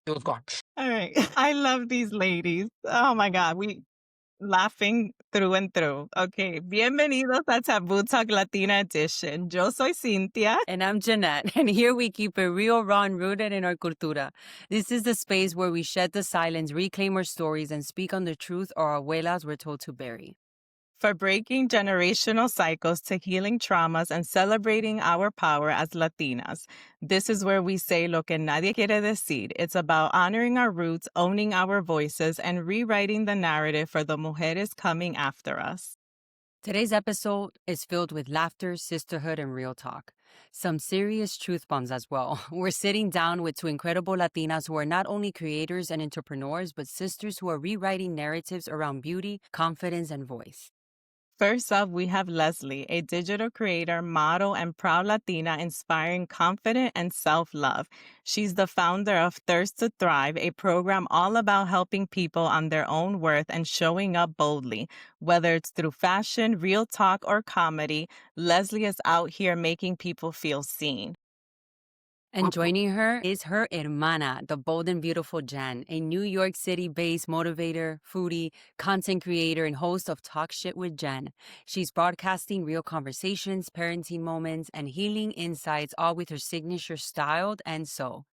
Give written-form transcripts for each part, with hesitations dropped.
It was gone. All right. I love these ladies. Oh my God. We laughing through and through. Okay. Bienvenidos a Taboo Talk Latina Edition. Yo soy Cynthia. And I'm Jeanette, and here we keep it real, raw, and rooted in our cultura. This is the space where we shed the silence, reclaim our stories, and speak on the truth our abuelas were told to bury. For breaking generational cycles to healing traumas and celebrating our power as Latinas. This is where we say lo que nadie quiere decir. It's about honoring our roots, owning our voices, and rewriting the narrative for the mujeres coming after us. Today's episode is filled with laughter, sisterhood, and real talk. Some serious truth bombs as well. We're sitting down with two incredible Latinas who are not only creators and entrepreneurs, but sisters who are rewriting narratives around beauty, confidence, and voice. First up, we have Leslie, a digital creator, model, and proud Latina inspiring confidence and self-love. She's the founder of Thirst to Thrive, a program all about helping people on their own worth and showing up boldly. Whether it's through fashion, real talk, or comedy, Leslie is out here making people feel seen. And joining her is her hermana, the bold and beautiful Jen, a New York City-based motivator, foodie, content creator, and host of Talk Shit with Jen. She's broadcasting real conversations, parenting moments, and healing insights, all with her signature styled and soul.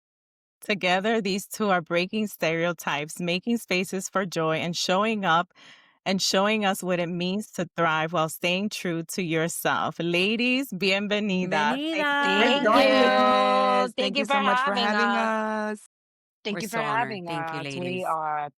Together, these two are breaking stereotypes, making spaces for joy, and showing up and showing us what it means to thrive while staying true to yourself. Ladies, bienvenida. Bienvenida. Thank you. Thank you For so much for having having us. us. Thank We're you for so honored. having Thank you, us. We ladies.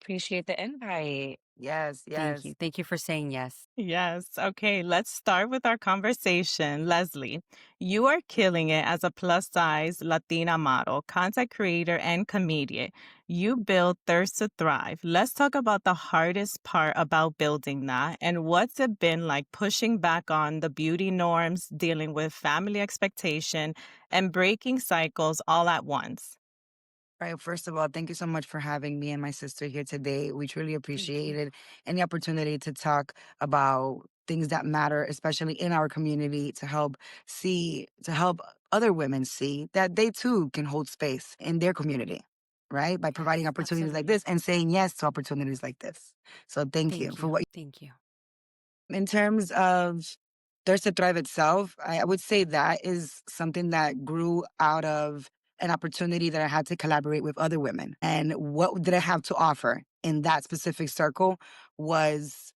appreciate the invite. Yes, Thank yes. you. Thank you for saying yes. Yes. Okay, let's start with our conversation. Leslie, you are killing it as a plus size Latina model, content creator, and comedian. You build Thirst to Thrive. Let's talk about the hardest part about building that and what's it been like pushing back on the beauty norms, dealing with family expectation, and breaking cycles all at once. All right, first of all, thank you so much for having me and my sister here today. We truly Thank appreciate you. it. And the opportunity to talk about things that matter, especially in our community, to help other women see that they too can hold space in their community, right? By providing Yes, opportunities like absolutely. this and saying yes to opportunities like this. So thank you Thank for you. what Thank you. in terms of Thirst to Thrive itself, I would say that is something that grew out of an opportunity that I had to collaborate with other women. And what did I have to offer in that specific circle was,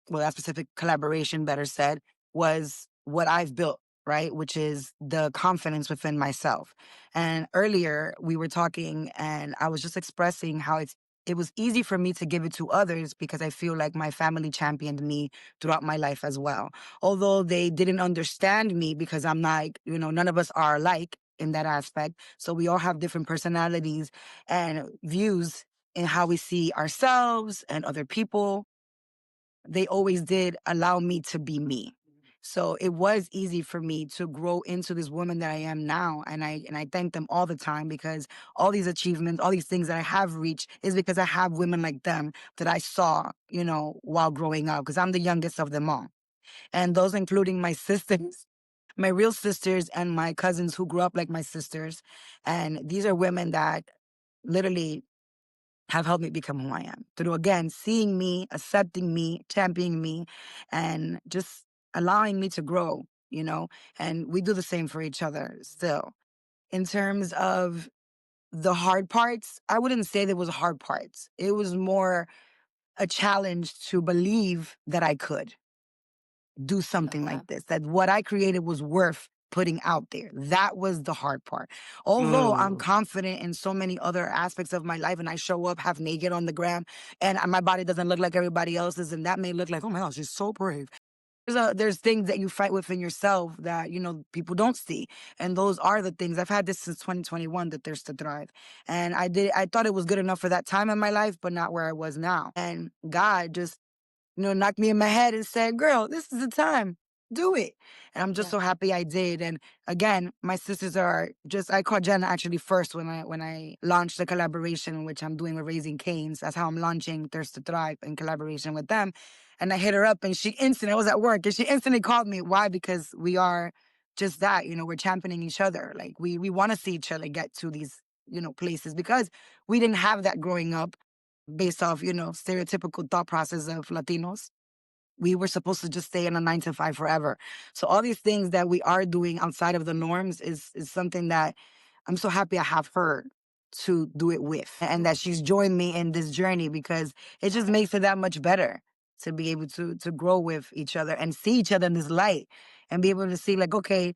well, that specific collaboration, better said, was what I've built, right? Which is the confidence within myself. And earlier we were talking and I was just expressing how it was easy for me to give it to others because I feel like my family championed me throughout my life as well. Although they didn't understand me because I'm not, none of us are alike in that aspect. So we all have different personalities and views in how we see ourselves and other people. They always did allow me to be me. So it was easy for me to grow into this woman that I am now. And I thank them all the time because all these achievements, all these things that I have reached is because I have women like them that I saw, while growing up, because I'm the youngest of them all. And those including my sisters, my real sisters and my cousins who grew up like my sisters. And these are women that literally have helped me become who I am through, again, seeing me, accepting me, championing me, and just allowing me to grow, and we do the same for each other still. In terms of the hard parts, I wouldn't say there was hard parts. It was more a challenge to believe that I could do something Love like that. this, that what I created was worth putting out there. That was the hard part. Although I'm confident in so many other aspects of my life and I show up half naked on the gram and my body doesn't look like everybody else's and that may look like, oh my gosh, she's so brave. There's things that you fight within yourself that, people don't see. And those are the things. I've had this since 2021, the Thirst to Thrive. And I thought it was good enough for that time in my life, but not where I was now. And God just knocked me in my head and said, girl, this is the time. Do it. And I'm just Yeah. so happy I did. And again, my sisters I called Jenna actually first when I launched the collaboration, which I'm doing with Raising Canes. That's how I'm launching Thirst to Thrive in collaboration with them. And I hit her up and I was at work and she instantly called me. Why? Because we are just that, we're championing each other. Like we want to see each other get to these places because we didn't have that growing up based off, stereotypical thought process of Latinos. We were supposed to just stay in a 9 to 5 forever. So all these things that we are doing outside of the norms is something that I'm so happy I have her to do it with and that she's joined me in this journey because it just makes it that much better to be able to grow with each other and see each other in this light and be able to see like, okay,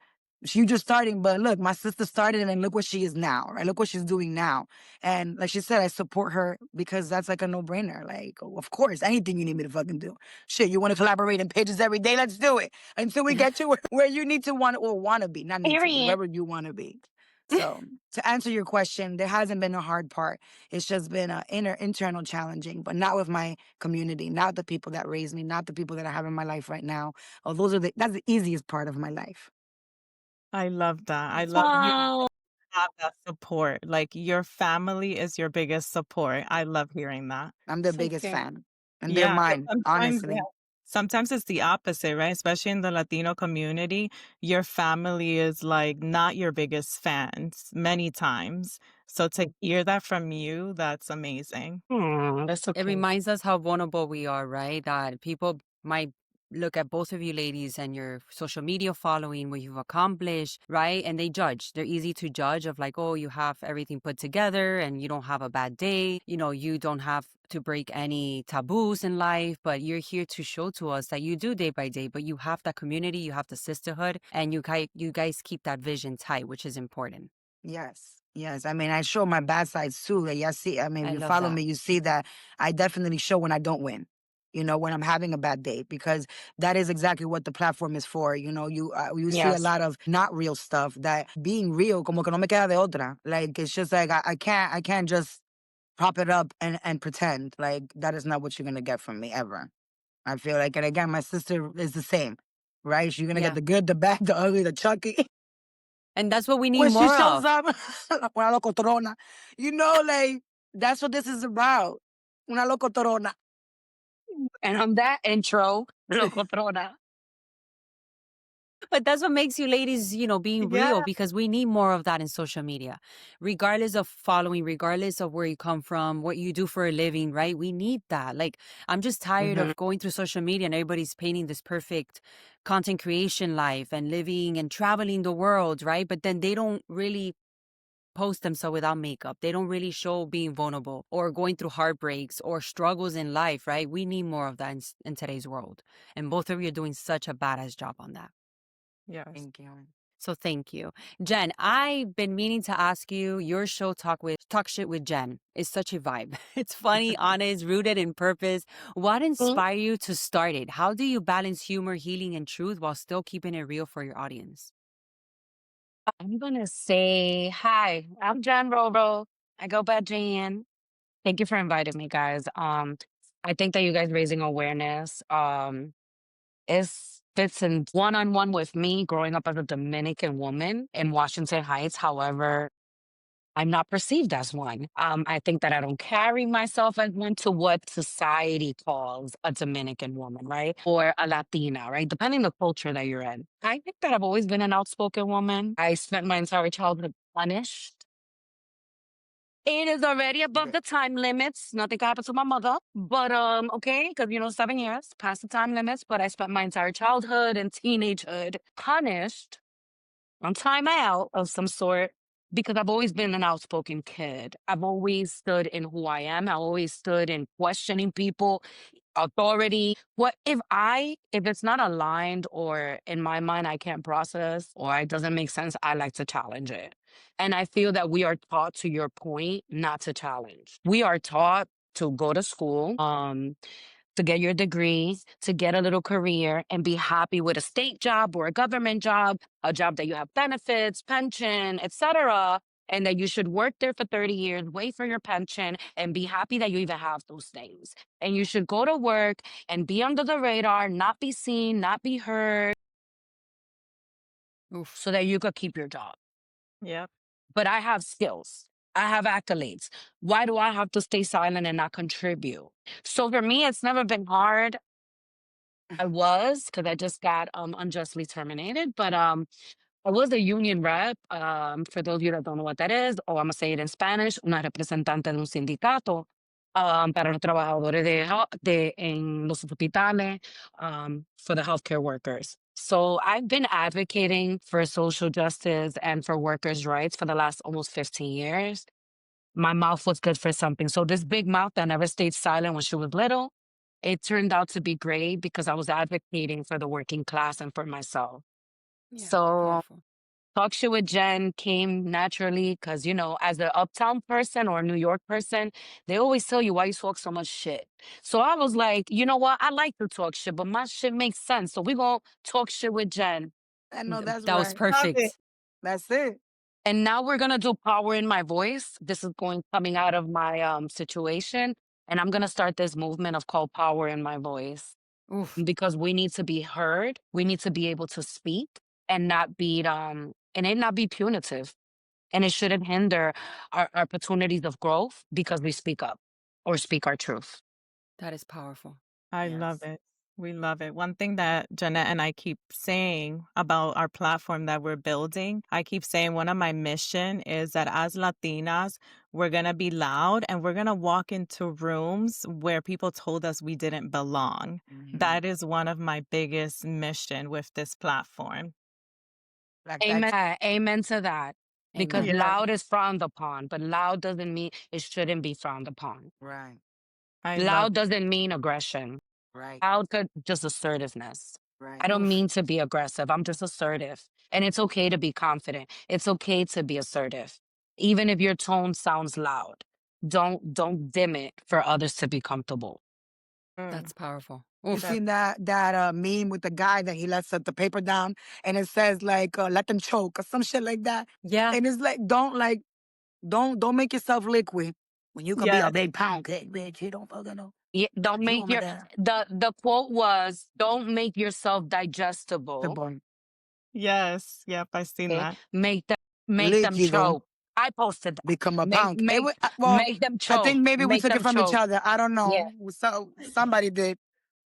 you just starting, but look, my sister started and look what she is now, right? Look what she's doing now. And like she said, I support her because that's like a no-brainer. Like, of course, anything you need me to fucking do. Shit, you want to collaborate in pages every day? Let's do it until we get to where you need to want to be, not need to be, wherever you want to be. So to answer your question, there hasn't been a hard part. It's just been an internal challenging, but not with my community, not the people that raised me, not the people that I have in my life right now. Oh, that's the easiest part of my life. I love that. I That's love you Oh, have that support. Like your family is your biggest support. I love hearing that. I'm the so biggest cute. fan. And they're Yeah, 'cause mine, honestly. sometimes it's the opposite, right? Especially in the Latino community, your family is like not your biggest fans many times. So to hear that from you, that's amazing. That's so It cute. reminds us how vulnerable we are, right? That people might look at both of you ladies and your social media following, what you've accomplished, right? And they judge. They're easy to judge of like, oh, you have everything put together and you don't have a bad day. You don't have to break any taboos in life, but you're here to show to us that you do day by day, but you have that community, you have the sisterhood, and you guys keep that vision tight, which is important. Yes. Yes. I mean, I show my bad sides too. Like, I mean, I if you love follow that. me, you see that I definitely show when I don't win. When I'm having a bad day, because that is exactly what the platform is for. You see a Yes. lot of not real stuff. That being real, como que no me queda de otra. Like it's just like I can't just prop it up and pretend. Like that is not what you're gonna get from me ever. I feel like, and again, my sister is the same, right? You're gonna get Yeah. the good, the bad, the ugly, the chucky. And that's what we need When she more shows of. up, una locotrona. Like that's what this is about. Una locotrona. And on that intro, locotrona. But that's what makes you ladies, being Yeah. real, because we need more of that in social media. Regardless of following, regardless of where you come from, what you do for a living, right? We need that. Like, I'm just tired Mhm. of going through social media and everybody's painting this perfect content creation life and living and traveling the world, right? But then they don't really post themselves without makeup. They don't really show being vulnerable or going through heartbreaks or struggles in life, right? We need more of that in today's world. And both of you are doing such a badass job on that. Yes. Thank you. So thank you. Jen, I've been meaning to ask you, your show Talk Shit with Jen is such a vibe. It's funny, honest, rooted in purpose. What inspired you to start it? How do you balance humor, healing, and truth while still keeping it real for your audience? I'm gonna say hi. I'm Jen Roro. I go by Jan. Thank you for inviting me, guys. I think that you guys raising awareness is fits in one on one with me growing up as a Dominican woman in Washington Heights. However, I'm not perceived as one. I think that I don't carry myself as one to what society calls a Dominican woman, right? Or a Latina, right? Depending the culture that you're in. I think that I've always been an outspoken woman. I spent my entire childhood punished. It is already above the time limits. Nothing can happen to my mother. But okay, because 7 years past the time limits, but I spent my entire childhood and teenagehood punished on time out of some sort because I've always been an outspoken kid. I've always stood in who I am. I always stood in questioning people, authority. If it's not aligned or in my mind I can't process or it doesn't make sense, I like to challenge it. And I feel that we are taught, to your point, not to challenge. We are taught to go to school, to get your degree, to get a little career and be happy with a state job or a government job, a job that you have benefits, pension, etc. And that you should work there for 30 years, wait for your pension, and be happy that you even have those things. And you should go to work and be under the radar, not be seen, not be heard, Oof. so that you could keep your job. Yep. But I have skills. I have accolades. Why do I have to stay silent and not contribute? So for me, it's never been hard. I was, because I just got unjustly terminated. But I was a union rep. For those of you that don't know what that is, or I'm gonna say it in Spanish, una representante de un sindicato para los trabajadores en los hospitales, for the healthcare workers. So I've been advocating for social justice and for workers' rights for the last almost 15 years. My mouth was good for something. So this big mouth that never stayed silent when she was little, it turned out to be great because I was advocating for the working class and for myself. Yeah, So powerful. Talk Shit with Jen came naturally because, as an uptown person or a New York person, they always tell you why you talk so much shit. So I was like, you know what? I like to talk shit, but my shit makes sense. So we're going to talk shit with Jen. I know that's That was right. Love it. perfect. That's it. And now we're going to do Power in My Voice. This is coming out of my situation. And I'm going to start this movement of called Power in My Voice Oof, because we need to be heard. We need to be able to speak and not be and it not be punitive. And it shouldn't hinder our opportunities of growth because we speak up or speak our truth. that is powerful. I love Yes. it. We love it. One thing that Jeanette and I keep saying about our platform that we're building, I keep saying one of my mission is that as Latinas, we're going to be loud and we're going to walk into rooms where people told us we didn't belong. Mhm. That is one of my biggest mission with this platform. Like Amen. that's Amen to that. Because Amen. Yeah, loud is frowned upon, but loud doesn't mean it shouldn't be frowned upon. right, I love Loud doesn't mean aggression. right, Loud could just assertiveness. I right. don't Oof, mean to be aggressive. I'm just assertive. And it's okay to be confident. It's okay to be assertive. Even if your tone sounds loud. Don't dim it for others to be comfortable. it. that's powerful. You Oof. That seen that meme with the guy that he lets the paper down and it says like let them choke or some shit like that. Yeah, And it's like don't make yourself liquid when you could be a yes, big pound cake, bitch. You don't fucking know. Yeah, don't You make over your there. the quote was don't make yourself The digestible. boy. yes, yep, I seen Okay? that. Make them Líquido choke. I posted that. become a Make pound. make Well, make them I think choke. maybe we Make took it them from each choke. other. I don't Yeah, know. So somebody did.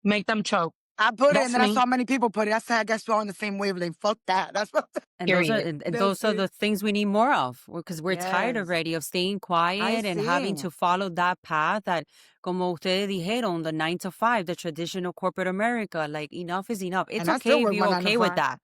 make them choke. I put it and That's then I me. saw many people put it. I said, I guess we're on the same wavelength. Fuck that. That's what and those are Period. and that's those are the it. things we need more of because we're tired Yes. already of staying I quiet and having see. to follow that path that, como ustedes dijeron, the 9 to 5, the traditional corporate America. Like enough is enough. It's And I still okay if work my you're nine to okay with five. that.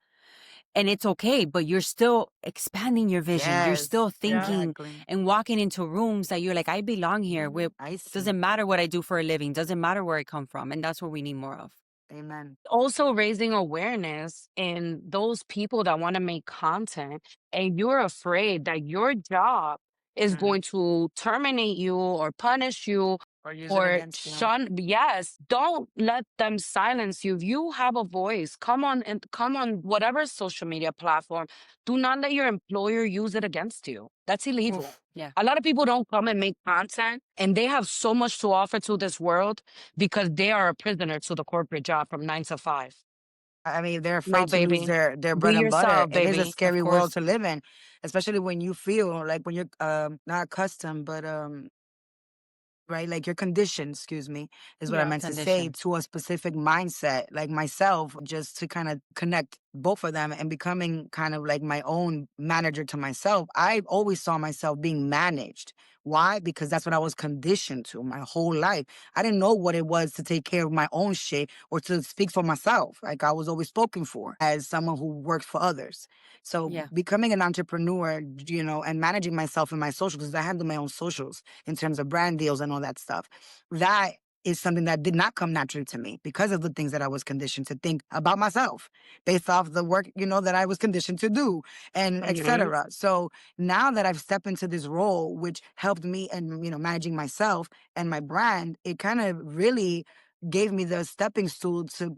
And it's okay, but you're still expanding your vision. You're Yes. still Yeah, thinking Exactly. and walking into rooms that you're like, I belong here. I It see. doesn't matter what I do for a living, doesn't matter where I come from. And that's what we need more of. Amen. Also raising awareness in those people that want to make content and you're afraid that your job is Mm. going to terminate you or punish you Or use it or against you. shun. Yes, don't let them silence you. If you have a voice, come on whatever social media platform. Do not let your employer use it against you. That's illegal. Oof. Yeah. A lot of people don't come and make content and they have so much to offer to this world because they are a prisoner to the corporate job from 9 to 5. I mean, they're No, afraid to lose baby. their Be bread and butter. yourself, It is a baby. Of scary world course. to live in, especially when you feel like when you're not accustomed, but right? Like you're conditioned, excuse me, is what I yeah, meant to say, Condition. to a specific mindset, like myself, just to kind of connect both of them and becoming kind of like my own manager to myself. I always saw myself being managed. Why? Because that's what I was conditioned to my whole life. I didn't know what it was to take care of my own shit or to speak for myself. Like I was always spoken for as someone who works for others. So Yeah. becoming an entrepreneur, and managing myself in my socials, because I handle my own socials in terms of brand deals and all that stuff. That is something that did not come naturally to me because of the things that I was conditioned to think about myself based off the work, that I was conditioned to do and Mhm. etc. So now that I've stepped into this role, which helped me and, managing myself and my brand, it kind of really gave me the stepping stool to,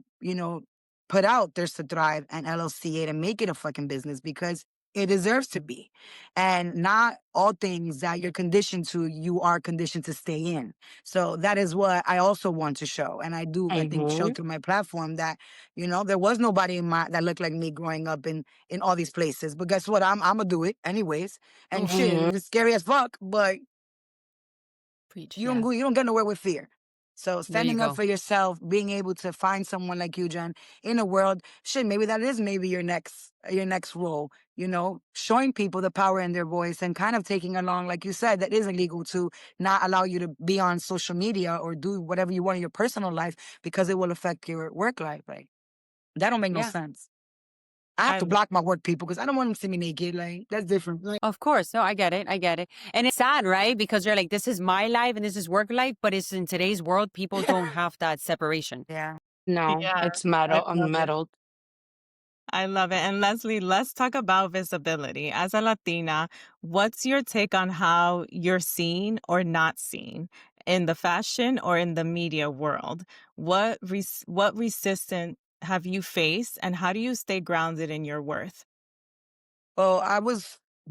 put out Thirst to Thrive and LLCA to make it a fucking business because it deserves to be. And not all things that you're conditioned to, you are conditioned to stay in. So that is what I also want to show. And I do, I think, show Mhm. through my platform that, there was nobody that looked like me growing up in all these places. But guess what? I'm gonna do it anyways. And Oof. shit, Mhm. it's scary as fuck, but Preach. you don't Yeah. go, you don't get nowhere with fear. So There you standing up go. for yourself, being able to find someone like you, Jen, in a world, shit, maybe that is maybe your next role. showing people the power in their voice and kind of taking along, like you said, that is illegal to not allow you to be on social media or do whatever you want in your personal life because it will affect your work life. Like, that don't make no Yeah. sense. I have to I block my work people because I don't want them to see me naked. Like, that's different. Like, Of course. No, I get it. I get it. And it's sad, right? Because you're like, this is my life and this is work life. But it's in today's world, people don't have that separation. yeah. No, yeah, it's I metal, love it. unmetal. I love it. And Leslie, let's talk about visibility. As a Latina, what's your take on how you're seen or not seen in the fashion or in the media world? What resistance have you faced, and how do you stay grounded in your worth? Well,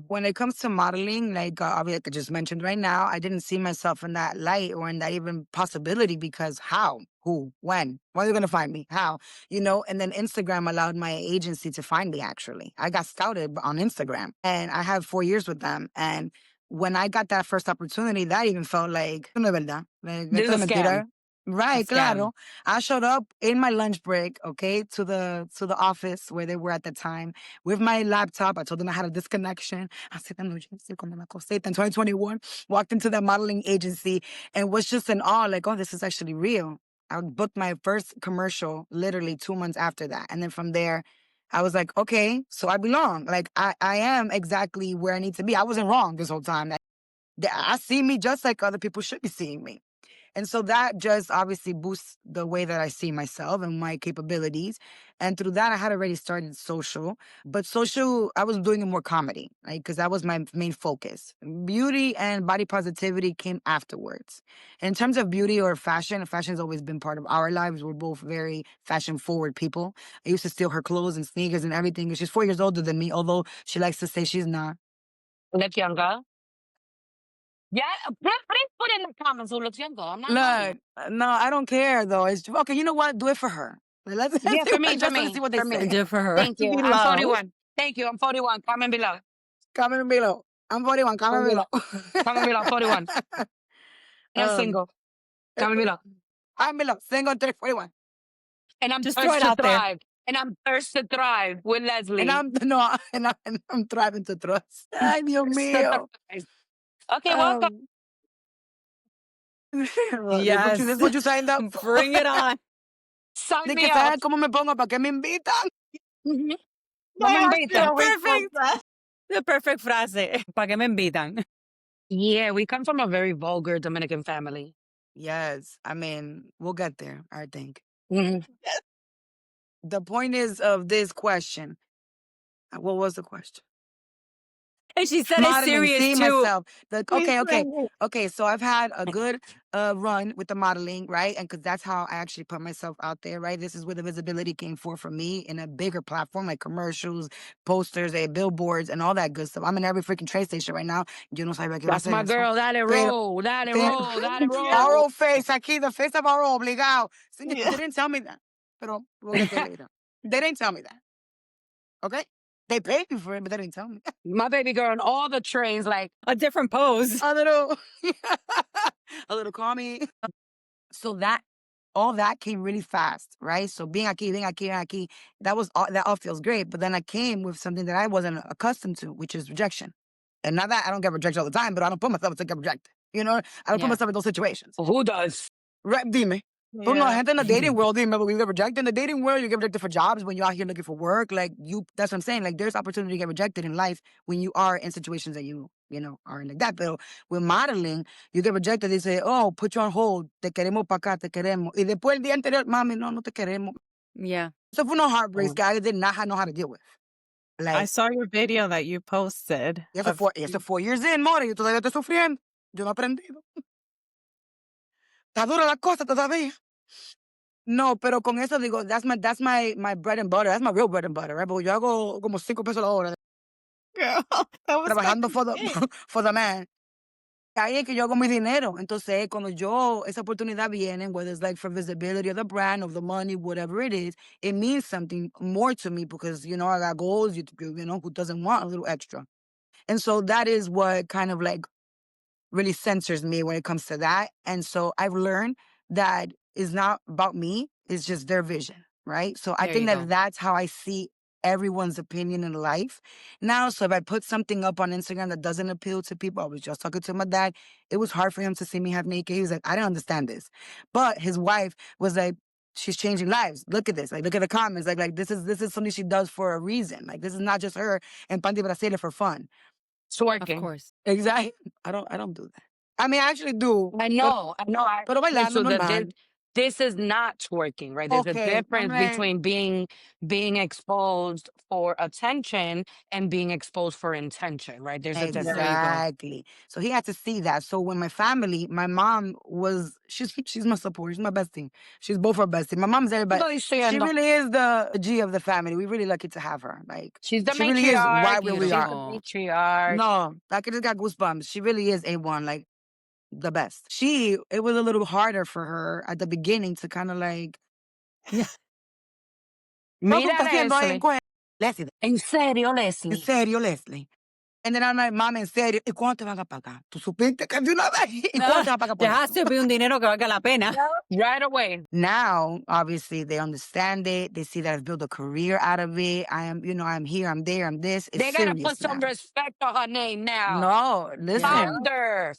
when it comes to modeling, like, like I just mentioned right now, I didn't see myself in that light or in that even possibility because how? Who? When? Where are they going to find me? How? And then Instagram allowed my agency to find me, actually. I got scouted on Instagram and I have 4 years with them. And when I got that first opportunity, that even felt like, "Esto no es verdad. Like, This esto is es a scam. mentira." A Right, scam. claro. I showed up in my lunch break, okay, to the office where they were at the time with my laptop. I told them I had a disconnection. I said, "No, yo sé cuando me acosté." In 2021, walked into the modeling agency and was just in awe, like, oh, this is actually real. I booked my first commercial literally 2 months after that. And then from there, I was like, okay, so I belong. Like, I am exactly where I need to be. I wasn't wrong this whole time. I see me just like other people should be seeing me. And so that just obviously boosts the way that I see myself and my capabilities. And through that, I had already started social, but social, I was doing it more comedy, like, because that was my main focus. Beauty and body positivity came afterwards. In terms of beauty or fashion's always been part of our lives. We're both very fashion forward people. I used to steal her clothes and sneakers and everything. And she's 4 years older than me, although she likes to say she's not. Look younger. Yeah, please put in the comments who looks younger. I'm not Look, lying. no, I don't care though. It's okay. You know what? Do it for her. Yeah, for me, for Just let's see me, what they for say. me. Do it for her. Thank you. I'm Below. 41. Thank you. I'm 41. Comment below. Comment below. I'm 41. Comment Comment below. below. Comment below. 41. And I'm um, single. Comment below. I'm below. Single 41. And I'm Just throw thirst it to out there. thrive. And I'm thirst to thrive with And Leslie. I'm no, and I'm thriving to trust. Ay, Dios Thirst to mío. thrive. Okay, welcome. Um, this is what Yes. you signed up for. Bring it on. Sign De me que up. saben cómo me pongo para que me invitan. Mhm. No me That has been invitan. a week for Perfect. that. The perfect frase. ¿Para qué me invitan? Yeah, we come from a very vulgar Dominican family. Yes, I mean, we'll get there, I think. Mhm. The point is of this question. What was the question? And she said it's Modeling, serious see too. myself. Like, okay. So I've had a good run with the modeling, right? And because that's how I actually put myself out there, right? This is where the visibility came for me in a bigger platform, like commercials, posters, billboards, and all that good stuff. I'm in every freaking train station right now. Yo no sabía que iba a That's hacer my eso. girl. Dale Pero, roll. Dale te- roll. Dale Yeah. roll. our face aquí, the face of our obligado. Cynthia, Yeah. they didn't tell me that. Pero we'll get there later. They didn't tell me that. Okay? They paid me for it, but they didn't tell me. My baby girl on all the trains, like, A different pose. A little, a little call me. So all that came really fast, right? So being aquí, that all feels great. But then I came with something that I wasn't accustomed to, which is rejection. And not that I don't get rejected all the time, but I don't put myself to get rejected. I don't put Yeah. myself in those situations. who does? Right, dime. But no, Yeah. gente in the dating world, dime, but we get rejected in the dating world. You get rejected for jobs when you're out here looking for work. That's what I'm saying. Like, there's opportunity to get rejected in life when you are in situations that are in like that. But with modeling, you get rejected. They say, oh, put you on hold. Te queremos pa' acá, te queremos. Y después el día anterior, mami, no te queremos. Yeah. So for no heartbreaks, Oh. guys did not know how to deal with. I Like, saw your video that you posted. eso 4 years in, more. Yo todavía estoy sufriendo. Yo no he aprendido. Está dura la cosa todavía. No, pero con eso digo, that's my bread and butter. That's my real bread and butter, right? Porque yo hago como 5 pesos la hora Girl, that was back trabajando in for the the day. for the man. Ahí es que yo hago mi dinero. Entonces, cuando esa oportunidad viene, whether it's like for visibility of the brand, of the money, whatever it is, it means something more to me because, I got goals, who doesn't want a little extra? And so that is what kind of like really censors me when it comes to that. And so I've learned that it's not about me, it's just their vision, right? So I There you think go. that that's how I see everyone's opinion in life now. So if I put something up on Instagram that doesn't appeal to people, I was just talking to my dad. It was hard for him to see me half naked. He was like, I don't understand this. But his wife was like, she's changing lives. Look at this. Like, look at the comments. Like this is something she does for a reason. Like, this is not just her and Panty Brasilia for fun. It's Of working. course. Exactly. I don't do that. I mean, I actually do. I know. Pero bailando So normal. this is not twerking, right? There's a Okay, difference I'm like, between being exposed for attention and being exposed for intention, right? There's a difference. There you go. exactly. So he had to see that. So when my family, my mom was, she's my support. She's my bestie. She's both our bestie. My mom's everybody. Estoy She diciendo. really is the G of the family. We're really lucky to have her. Like, She's the she really is why matriarch. we She's the are. Beautiful. matriarch. No, I just got goosebumps. She really is A1, like the best. It was a little harder for her at the beginning to kind of like, Mira, ¿qué estás haciendo ahí? Leslie. Leslie, En serio, en Leslie. serio, Leslie. And then I'm like, mama, en serio, ¿y cuánto te van a pagar? ¿Tú supiste que de una vez? ¿Y cuánto te van a pagar por Deja eso? de pedir un dinero que valga la pena. Right away. Now, obviously, they understand it. They see that I've built a career out of it. I am, I'm here, I'm there, I'm this. It's They gotta serious put some now. respect on her name now. No, listen. Founder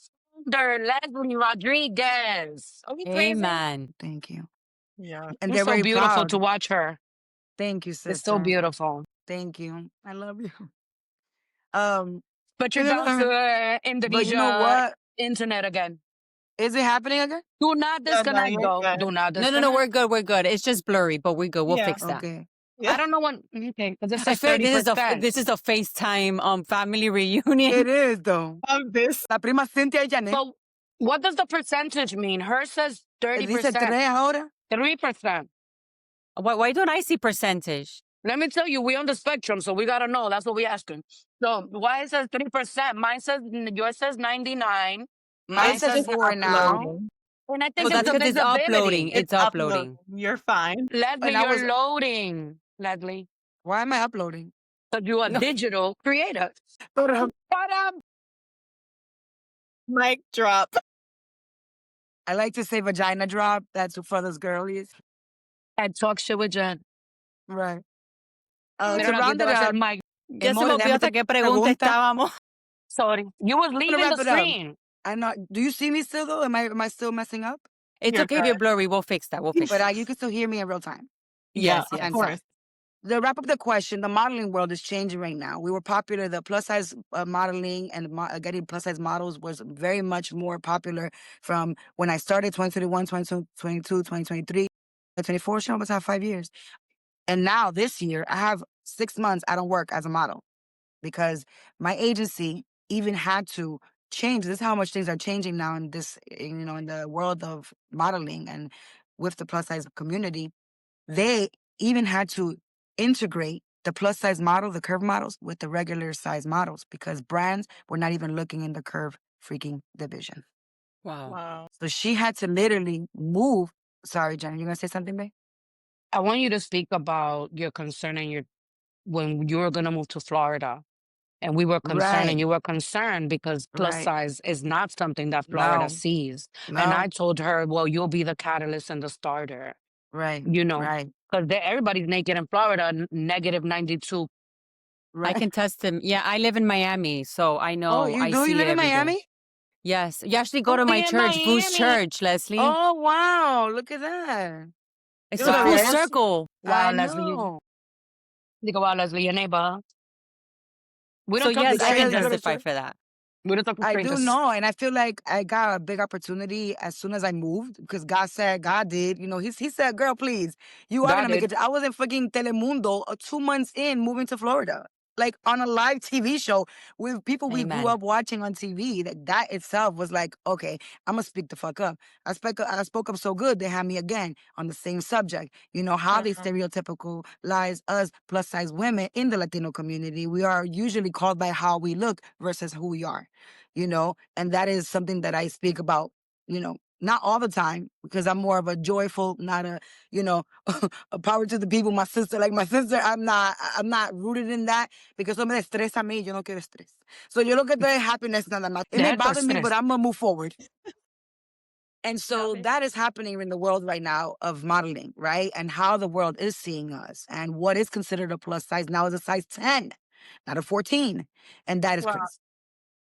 Leslie Rodriguez. Are we crazy? Amen. Thank you. Yeah. And It's they're so very beautiful proud. to watch her. Thank you, sister. It's so beautiful. Thank you. I love you. But you're you back know- to Indonesia But you know what? internet again. Is it happening again? Do not disconnect, you're though. good. Do not No, disconnect. no, we're good. We're good. It's just blurry, but we're good. We'll Yeah. fix that. Okay. I don't know when. Okay, because it I says feel like 30%. this is a FaceTime family reunion. It is, though. Of this. La prima Cynthia and Jeanette. So, what does the percentage mean? Hers says Dice 30%. 3 ahora. 3%. Why don't I see percentage? Let me tell you, we on the spectrum, so we gotta know. That's what we asking. So why it says 3%? Mine says yours says 99. Mine says It's 4 now. uploading. And I So think that's it's the because it's uploading. visibility. It's uploading. You're fine. Leslie, And I you're was- loading. Leslie, Why am I uploading? because you are No. digital creator. But, Mic drop. I like to say vagina drop. That's for those girlies. And talk shit with Jen. Right. Mira, To la round que it te va a hacer up, Mike. Ya se me Amor, olvidó déjame hasta te qué pregunta estábamos. Sorry. You was leaving wrap the it up. screen. I know. Do you see me still, though? Am I still messing up? It's You're okay if you're good. blurry. We'll fix that. We'll fix But that. you can still hear me in real time. Yes, Yeah, yes. of course. To wrap up the question, the modeling world is changing right now. We were popular. The plus size modeling and getting plus size models was very much more popular from when I started 2021, 2022, 2023, 2024. She almost have 5 years. And now this year, I have 6 months I don't work as a model because my agency even had to change. This is how much things are changing now in this, in the world of modeling and with the plus size community. They even had to integrate the plus size model, the curve models, with the regular size models because brands were not even looking in the curve freaking division. Wow. Wow. So she had to literally move. Sorry, Jen, you gonna say something, babe? I want you to speak about your concern and when you were gonna move to Florida. And we were concerned, Right. and you were concerned because plus Right. size is not something that Florida No. sees. No. And I told her, well, you'll be the catalyst and the starter, Right. because Right. everybody's naked in Florida, negative 92. Right. I can test him. Yeah, I live in Miami, so I know. Oh, you I do? see You live it in every day. Miami? Yes. You actually go to Oh, my in church, Boo's Miami. Church, Leslie. Oh, wow. Look at that. It's You're a the full best. circle. Wow, I Leslie. know. Think about Leslie, your neighbor. We So don't talk yes, to I can strangers. testify for that. We don't talk to I strangers. do know, and I feel like I got a big opportunity as soon as I moved because God did. He said, "Girl, please, you are God gonna make did. it." I was in fucking Telemundo 2 months in moving to Florida, like on a live TV show with people we grew Amen. up watching on TV. That itself was like, okay, I'm gonna speak the fuck up. I spoke up so good they had me again on the same subject. How they stereotypical us plus size women in the Latino community. We are usually called by how we look versus who we are. And that is something that I speak about, not all the time because I'm more of a joyful, not a, a power to the people. My sister, I'm not rooted in that because eso me estresa a mí, yo no quiero estrés. So yo lo que estoy es happiness nada más. It may That's bother me, stress. but I'm gonna move forward. And Love so it. that is happening in the world right now of modeling, right? And how the world is seeing us and what is considered a plus size now is a size 10, not a 14. And that is Wow. crazy.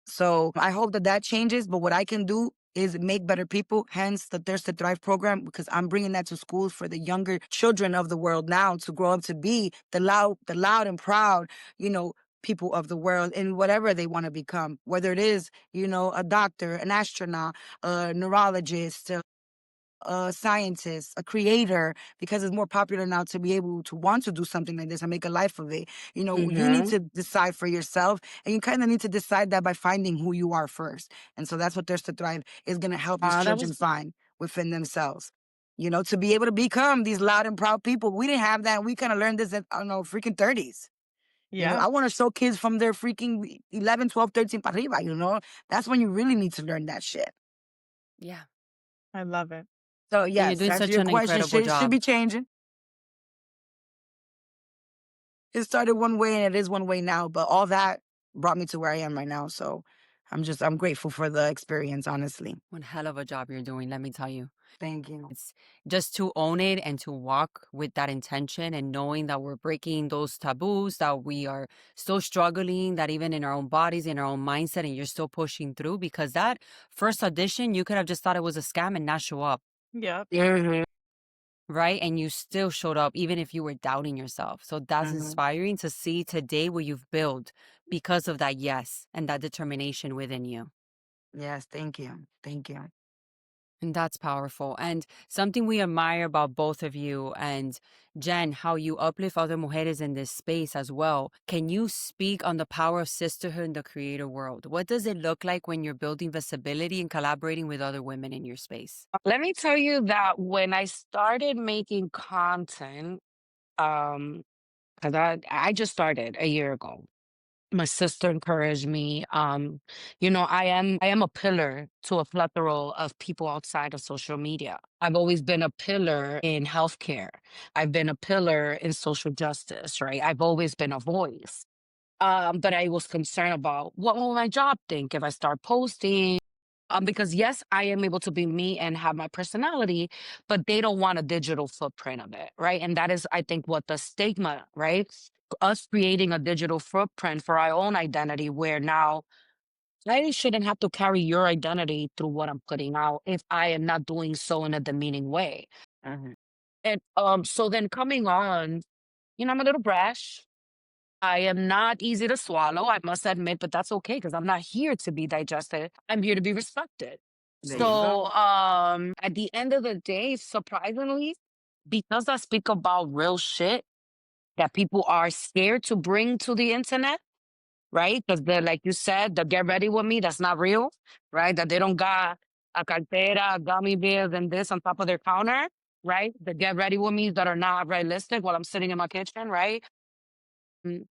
So I hope that that changes. But what I can do is make better people, hence the Thirst to Thrive program, because I'm bringing that to schools for the younger children of the world now to grow up to be the loud and proud, you know, people of the world in whatever they want to become, whether it is, you know, a doctor, an astronaut, a neurologist, a scientist, a creator, because it's more popular now to be able to want to do something like this and make a life of it. You know, you need Mm-hmm. to decide for yourself, and you kind of need to decide that by finding who you are first. And so that's what Thirst to Thrive is going to help these That children was find within themselves. You know, to be able to become these loud and proud people. We didn't have that. We kind of learned this at, I don't know, freaking 30s. You know, Yeah, I want to show kids from their freaking 11, 12, 13 para arriba, you know? That's when you really need to learn that shit. Yeah. I love it. So, And you're yes, doing to answer such your an question, incredible should job. be changing. It started one way and it is one way now, but all that brought me to where I am right now. So I'm grateful for the experience, honestly. One hell of a job you're doing, let me tell you. Thank you. It's just to own it and to walk with that intention and knowing that we're breaking those taboos, that we are still struggling, that even in our own bodies, in our own mindset, and you're still pushing through because that first audition, you could have just thought it was a scam and not show up, Yep. Mhm. right? And you still showed up, even if you were doubting yourself. So that's Mhm. inspiring to see today what you've built because of that yes and that determination within you. Yes, thank you. Thank you. And that's powerful. And something we admire about both of you and Jen, how you uplift other mujeres in this space as well. Can you speak on the power of sisterhood in the creator world? What does it look like when you're building visibility and collaborating with other women in your space? Let me tell you that when I started making content, because I just started a year ago. My sister encouraged me. I am a pillar to a plethora of people outside of social media. I've always been a pillar in healthcare. I've been a pillar in social justice, right? I've always been a voice. But I was concerned about what will my job think if I start posting. Because yes, I am able to be me and have my personality, but they don't want a digital footprint of it, right? And that is, I think, what the stigma, right? Us creating a digital footprint for our own identity, where now I shouldn't have to carry your identity through what I'm putting out if I am not doing so in a demeaning way. Mhm. And so then coming on, I'm a little brash. I am not easy to swallow, I must admit, but that's okay because I'm not here to be digested. I'm here to be respected. There you Yes. go. So, at the end of the day, surprisingly, because I speak about real shit that people are scared to bring to the internet, right? Because they're like you said, the get ready with me, that's not real, right? That they don't got a cartera, gummy bears, and this on top of their counter, right? The get ready with me that are not realistic while I'm sitting in my kitchen, right? Mm,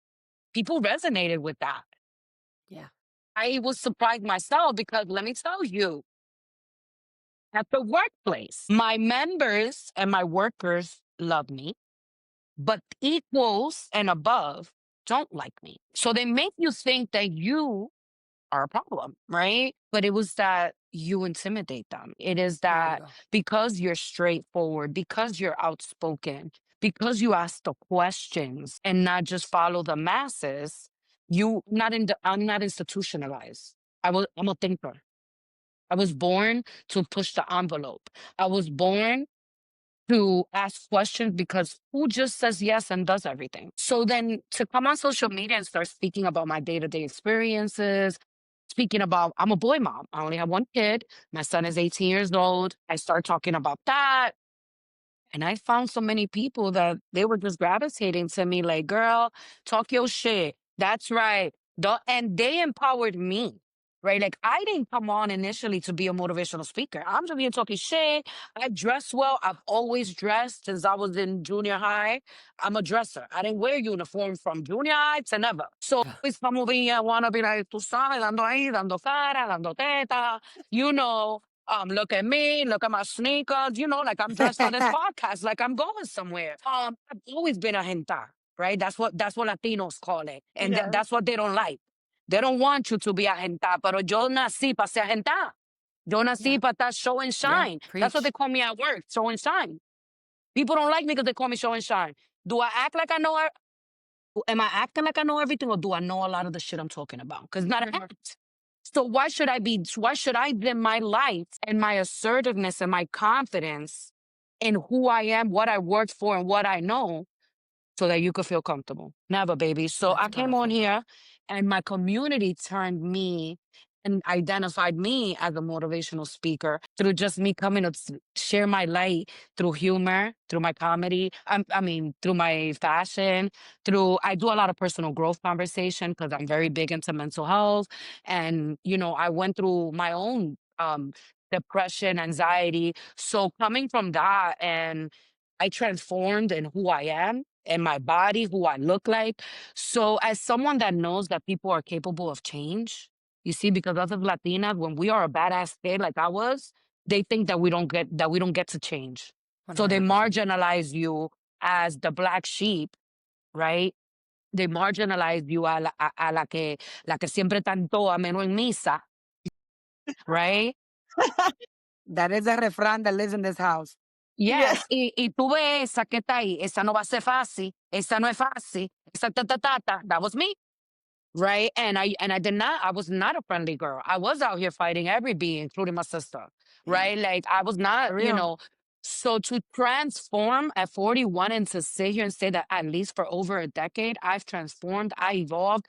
People resonated with that. Yeah. I was surprised myself because let me tell you, at the workplace, my members and my workers love me, but equals and above don't like me. So they make you think that you are a problem, right? But it was that you intimidate them. It is There you that go. because you're straightforward, because you're outspoken, because you ask the questions and not just follow the masses, I'm not institutionalized. I'm a thinker. I was born to push the envelope. I was born to ask questions because who just says yes and does everything? So then to come on social media and start speaking about my day-to-day experiences, speaking about I'm a boy mom. I only have one kid. My son is 18 years old. I start talking about that. And I found so many people that they were just gravitating to me like, girl, talk your shit. That's right. And they empowered me, right? Like I didn't come on initially to be a motivational speaker. I'm just here talking shit. I dress well. I've always dressed since I was in junior high. I'm a dresser. I didn't wear uniform from junior high to never. So always come over here, wanna be like, tú sabes, dando ahí, dando cara, dando teta, you know. Look at me, look at my sneakers, like I'm dressed for this podcast, like I'm going somewhere. I've always been a hentai, right? That's what Latinos call it. And Yes. that's what they don't like. They don't want you to be a hentai, pero yo nací para ser hentai. Yo nací para estar show and Yeah, shine. That's what preach. they call me at work, show and shine. People don't like me because they call me show and shine. Do I act like I know? Am I acting like I know everything, or do I know a lot of the shit I'm talking about? Because not an act. So why should I be? Why should I dim my light and my assertiveness and my confidence in who I am, what I worked for, and what I know, so that you could feel comfortable? Never, baby. So That's I came on powerful. here, and my community turned me and identified me as a motivational speaker through just me coming to share my light through humor, through my comedy. I mean, through my fashion, through I do a lot of personal growth conversation because I'm very big into mental health, and I went through my own depression, anxiety. So coming from that, and I transformed in who I am and my body, who I look like. So as someone that knows that people are capable of change, you see, because us as Latinas, when we are a badass kid like I was, they think that we don't get to change. So they 100%. marginalize you as the black sheep, right? They marginalize you a la que siempre tanto a menos en misa, right? That is a refrán that lives in this house. Yeah. Yes, y tú ves esa que está ahí, esa no va a ser fácil, esa no es fácil, esa ta ta ta ta. That was me. Right. I was not a friendly girl. I was out here fighting every bee, including my sister. Yeah, Right. Like I was not, for real. so to transform at 41 and to sit here and say that at least for over a decade, I've transformed, I evolved,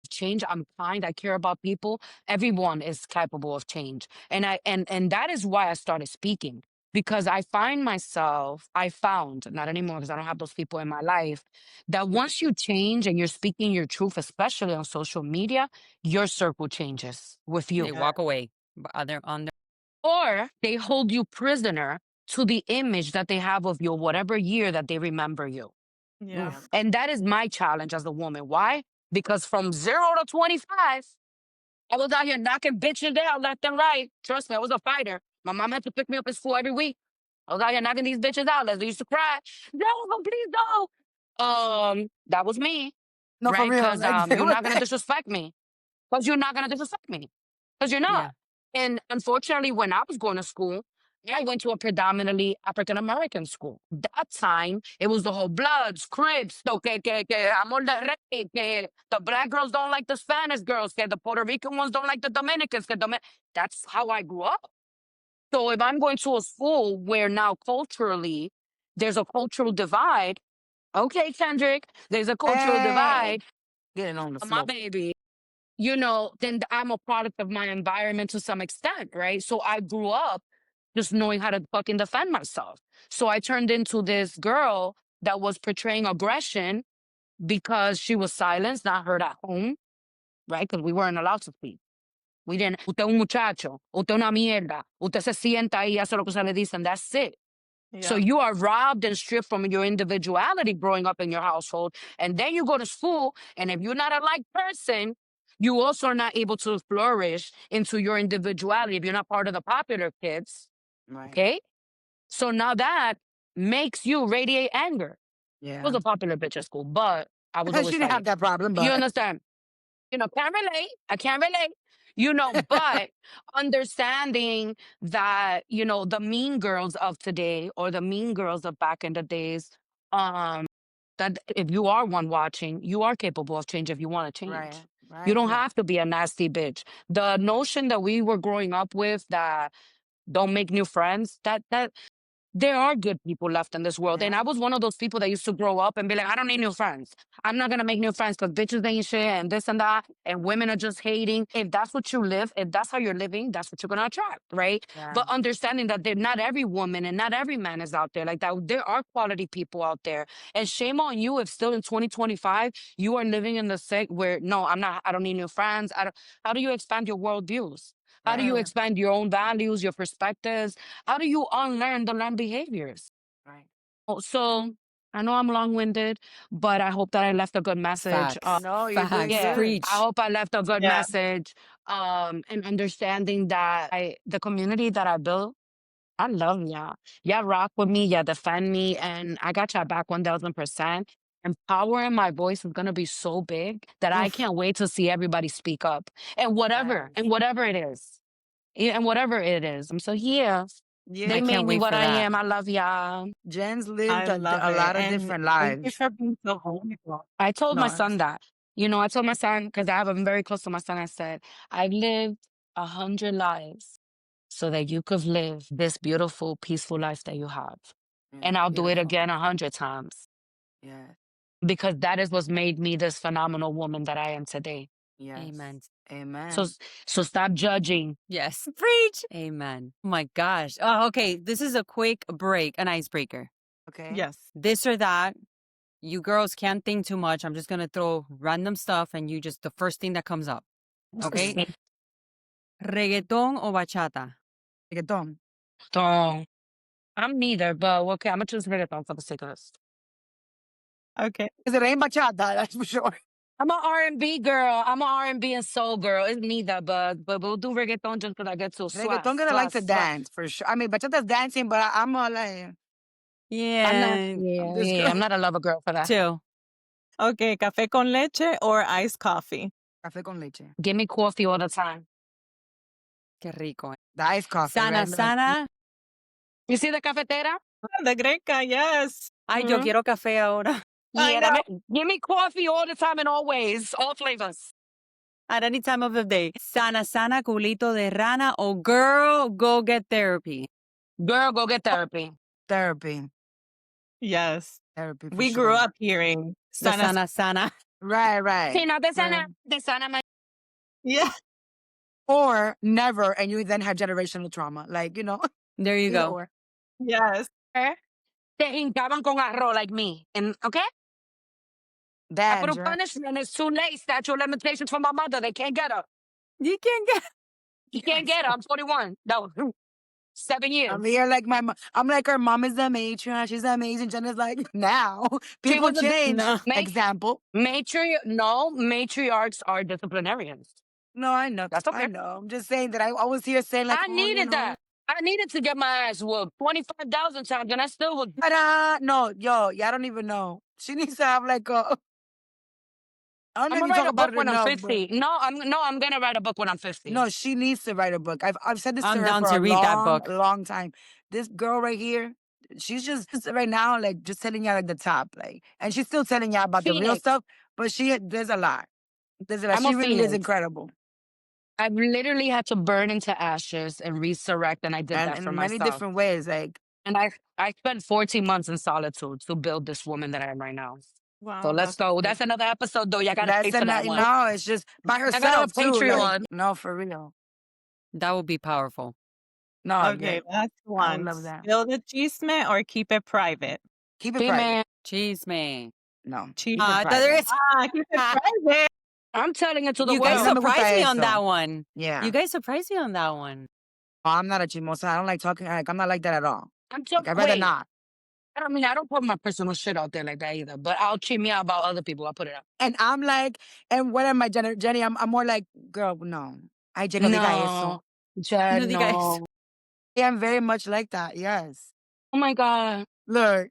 change, I'm kind, I care about people. Everyone is capable of change. And that is why I started speaking. Because I found, not anymore because I don't have those people in my life, that once you change and you're speaking your truth, especially on social media, your circle changes with They you. walk away. But other on their Or they hold you prisoner to the image that they have of you, whatever year that they remember you. Yeah. Oof. And that is my challenge as a woman. Why? Because from 0 to 25, I was out here knocking bitches down left and right. Trust me, I was a fighter. My mom had to pick me up at school every week. I was out here knocking these bitches out. Leslie used to cry. No, please don't. That was me, No, for right? real. Because Like, you're not gonna disrespect me. Because you're not gonna disrespect me. Because you're yeah. not. And unfortunately, when I was going to school, I went to a predominantly African American school. That time, it was the whole Bloods, Crips, que amor de rey, que the black girls don't like the Spanish girls, que the Puerto Rican ones don't like the Dominicans. That's how I grew up. So if I'm going to a school where now culturally there's a cultural divide, okay, Kendrick, there's a cultural hey, divide, getting on the my slope. baby, then I'm a product of my environment to some extent, right? So I grew up just knowing how to fucking defend myself. So I turned into this girl that was portraying aggression because she was silenced, not heard at home, right? Because we weren't allowed to speak. We didn't, usted es un muchacho, usted es una mierda, usted se sienta ahí y hace lo que se le dicen, that's it. So Yeah. you are robbed and stripped from your individuality growing up in your household. And then you go to school, and if you're not a like person, you also are not able to flourish into your individuality if you're not part of the popular kids. Right. Okay. So now that makes you radiate anger. I Yeah. was a popular bitch at school, but I was She always didn't have fighting. that problem, You but understand? Can't relate. I can't relate. But understanding that, the mean girls of today or the mean girls of back in the days, that if you are one watching, you are capable of change if you want to right, change. You right. don't Yeah. have to be a nasty bitch. The notion that we were growing up with that don't make new friends, that there are good people left in this world. And Yeah. I was one of those people that used to grow up and be like, I don't need new friends. I'm not gonna make new friends because bitches ain't shit and this and that. And women are just hating. If that's what you live, if that's how you're living, that's what you're gonna attract, right? Yeah. But understanding that not every woman and not every man is out there like that. There are quality people out there. And shame on you if still in 2025 you are living in the sect where no, I don't need new friends. How do you expand your worldviews? How do you Right. expand your own values, your perspectives? How do you unlearn the learned behaviors? Right. So I know I'm long-winded, but I hope that I left a good message. Facts. No, you're doing Facts. Yeah, good. I Preach. hope I left a good Yeah. message. And understanding that the community that I built, I love y'all. Y'all rock with me, y'all defend me, and I got y'all back 1000%. Empowering my voice is gonna be so big that I Oof. can't wait to see everybody speak up and Yes. whatever it is. and whatever it is. So yeah, Yeah. they I made can't me wait what for I that. am. I love y'all. Jen's I lived love a it. lot of And different thank you lives. for being so vulnerable. I told my No, son that. I told my son, because I'm very close to my son, I said, I've lived 100 lives so that you could live this beautiful, peaceful life that you have. yeah, And I'll do it beautiful. again 100 times Yeah, because that is what's made me this phenomenal woman that I am today. yes. Amen. So, Amen. so stop judging. Yes. Preach. Amen. Oh my gosh. Oh, okay. This is a quick break, an icebreaker. Okay. Yes. This or that. You girls can't think too much. I'm just going to throw random stuff and you just the first thing that comes up. Okay? Reggaeton o bachata? Reggaeton. So I'm neither, but okay, I'm gonna choose reggaeton for the sake of this. Okay. Because it ain't bachata, that's for sure. I'm an R&B girl. I'm an R&B and soul girl. It's neither, but we'll do reggaeton just because I get to swat, Reggaeton gonna like swat, to swat. dance for sure. I mean, bachata's dancing, but I'm all like, I'm not. Yeah. I'm Yeah, just yeah. I'm not a lover girl for that. Two. Okay. Café con leche or iced coffee? café con leche. Give me coffee all the time. Qué rico. The iced coffee, Sana, right? Look. sana. You see the cafetera? The greca, yes. Ay, yo Mhm. quiero café ahora. I Yeah, know. give me coffee all the time and always, all flavors. At any time of the day. Sana, sana, culito de rana o girl, go get therapy. Girl, go get therapy. Therapy. Yes. Therapy for We grew sure. up hearing The sana. sana, sana. Right, right. See, now Right. de sana, my Yeah. Or never, and you then have generational trauma. Like, There you either go. or. Yes. te hincaban con arroz like me. And okay? Capital Danger. punishment is too late. Statute of limitations for my mother. They can't get her. You can get. You can't get her. I'm 41. No, 7 years. I'm here like I'm like, her mom is the matron. She's amazing. Jenna's like, now She people was a change. No. Example. matriarchs are disciplinarians. No, I know. That's I okay. know. I'm just saying that I was here saying like, I oh, needed that. I needed to get my ass whooped 25,000 times, and I still was. No, yo, y'all don't even know. She needs to have like a. I don't know I'm if gonna you write talk a about book it when I'm enough, but 50. I'm gonna write a book when I'm 50. no, she needs to write a book. I've said this to I'm her down for to a read that long, book. long time. This girl right here, she's just right now like just telling y'all like the top, like, and she's still telling y'all about the real Phoenix. stuff. But there's a lot. There's a lot. I'm a She really is phoenix. incredible, I've literally had to burn into ashes and resurrect, and I did and that for in many myself. different ways. Like, And I spent 14 months in solitude to build this woman that I am right now. So Wow. let's That's go. good. That's another episode, though. Y'all gotta pay that's for that one. no, it's just by I got a herself too. Like, Patreon. no, for real. That would be powerful. No, Okay. Last I would one. love that. Spill the chisme or keep it private? Keep it Hey, private. man, Cheese me. No, Cheese. keep it There private. is. Keep it private. I'm telling it to the You guys A mí no world. me gusta surprised me on eso. that one. Yeah. You guys surprised me on that one. Oh, I'm not a chismosa. I don't like talking. Like, I'm not like that at all. I'm Like, talking. I'd rather Wait, not. I don't put my personal shit out there like that either. But I'll cheat me out about other people. I'll put it out. And I'm like, and what am I, Jenny? I'm more like, girl, no. Ay, Jenny, no diga eso. No, Jed, No diga eso. no. Yeah, I'm very much like that. Yes. Oh my God, Look,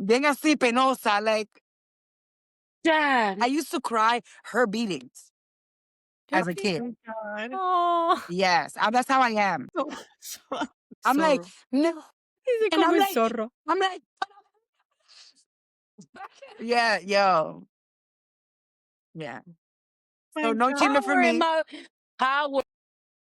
bien así penosa. Like, Jed. I used to cry her beatings as a kid. Oh, God. Oh. Yes, that's how I am. I'm like, Zorro. no. Dice And como el zorro. I'm like, yeah, yo. Yeah. So no God. chisme for power in me. my power.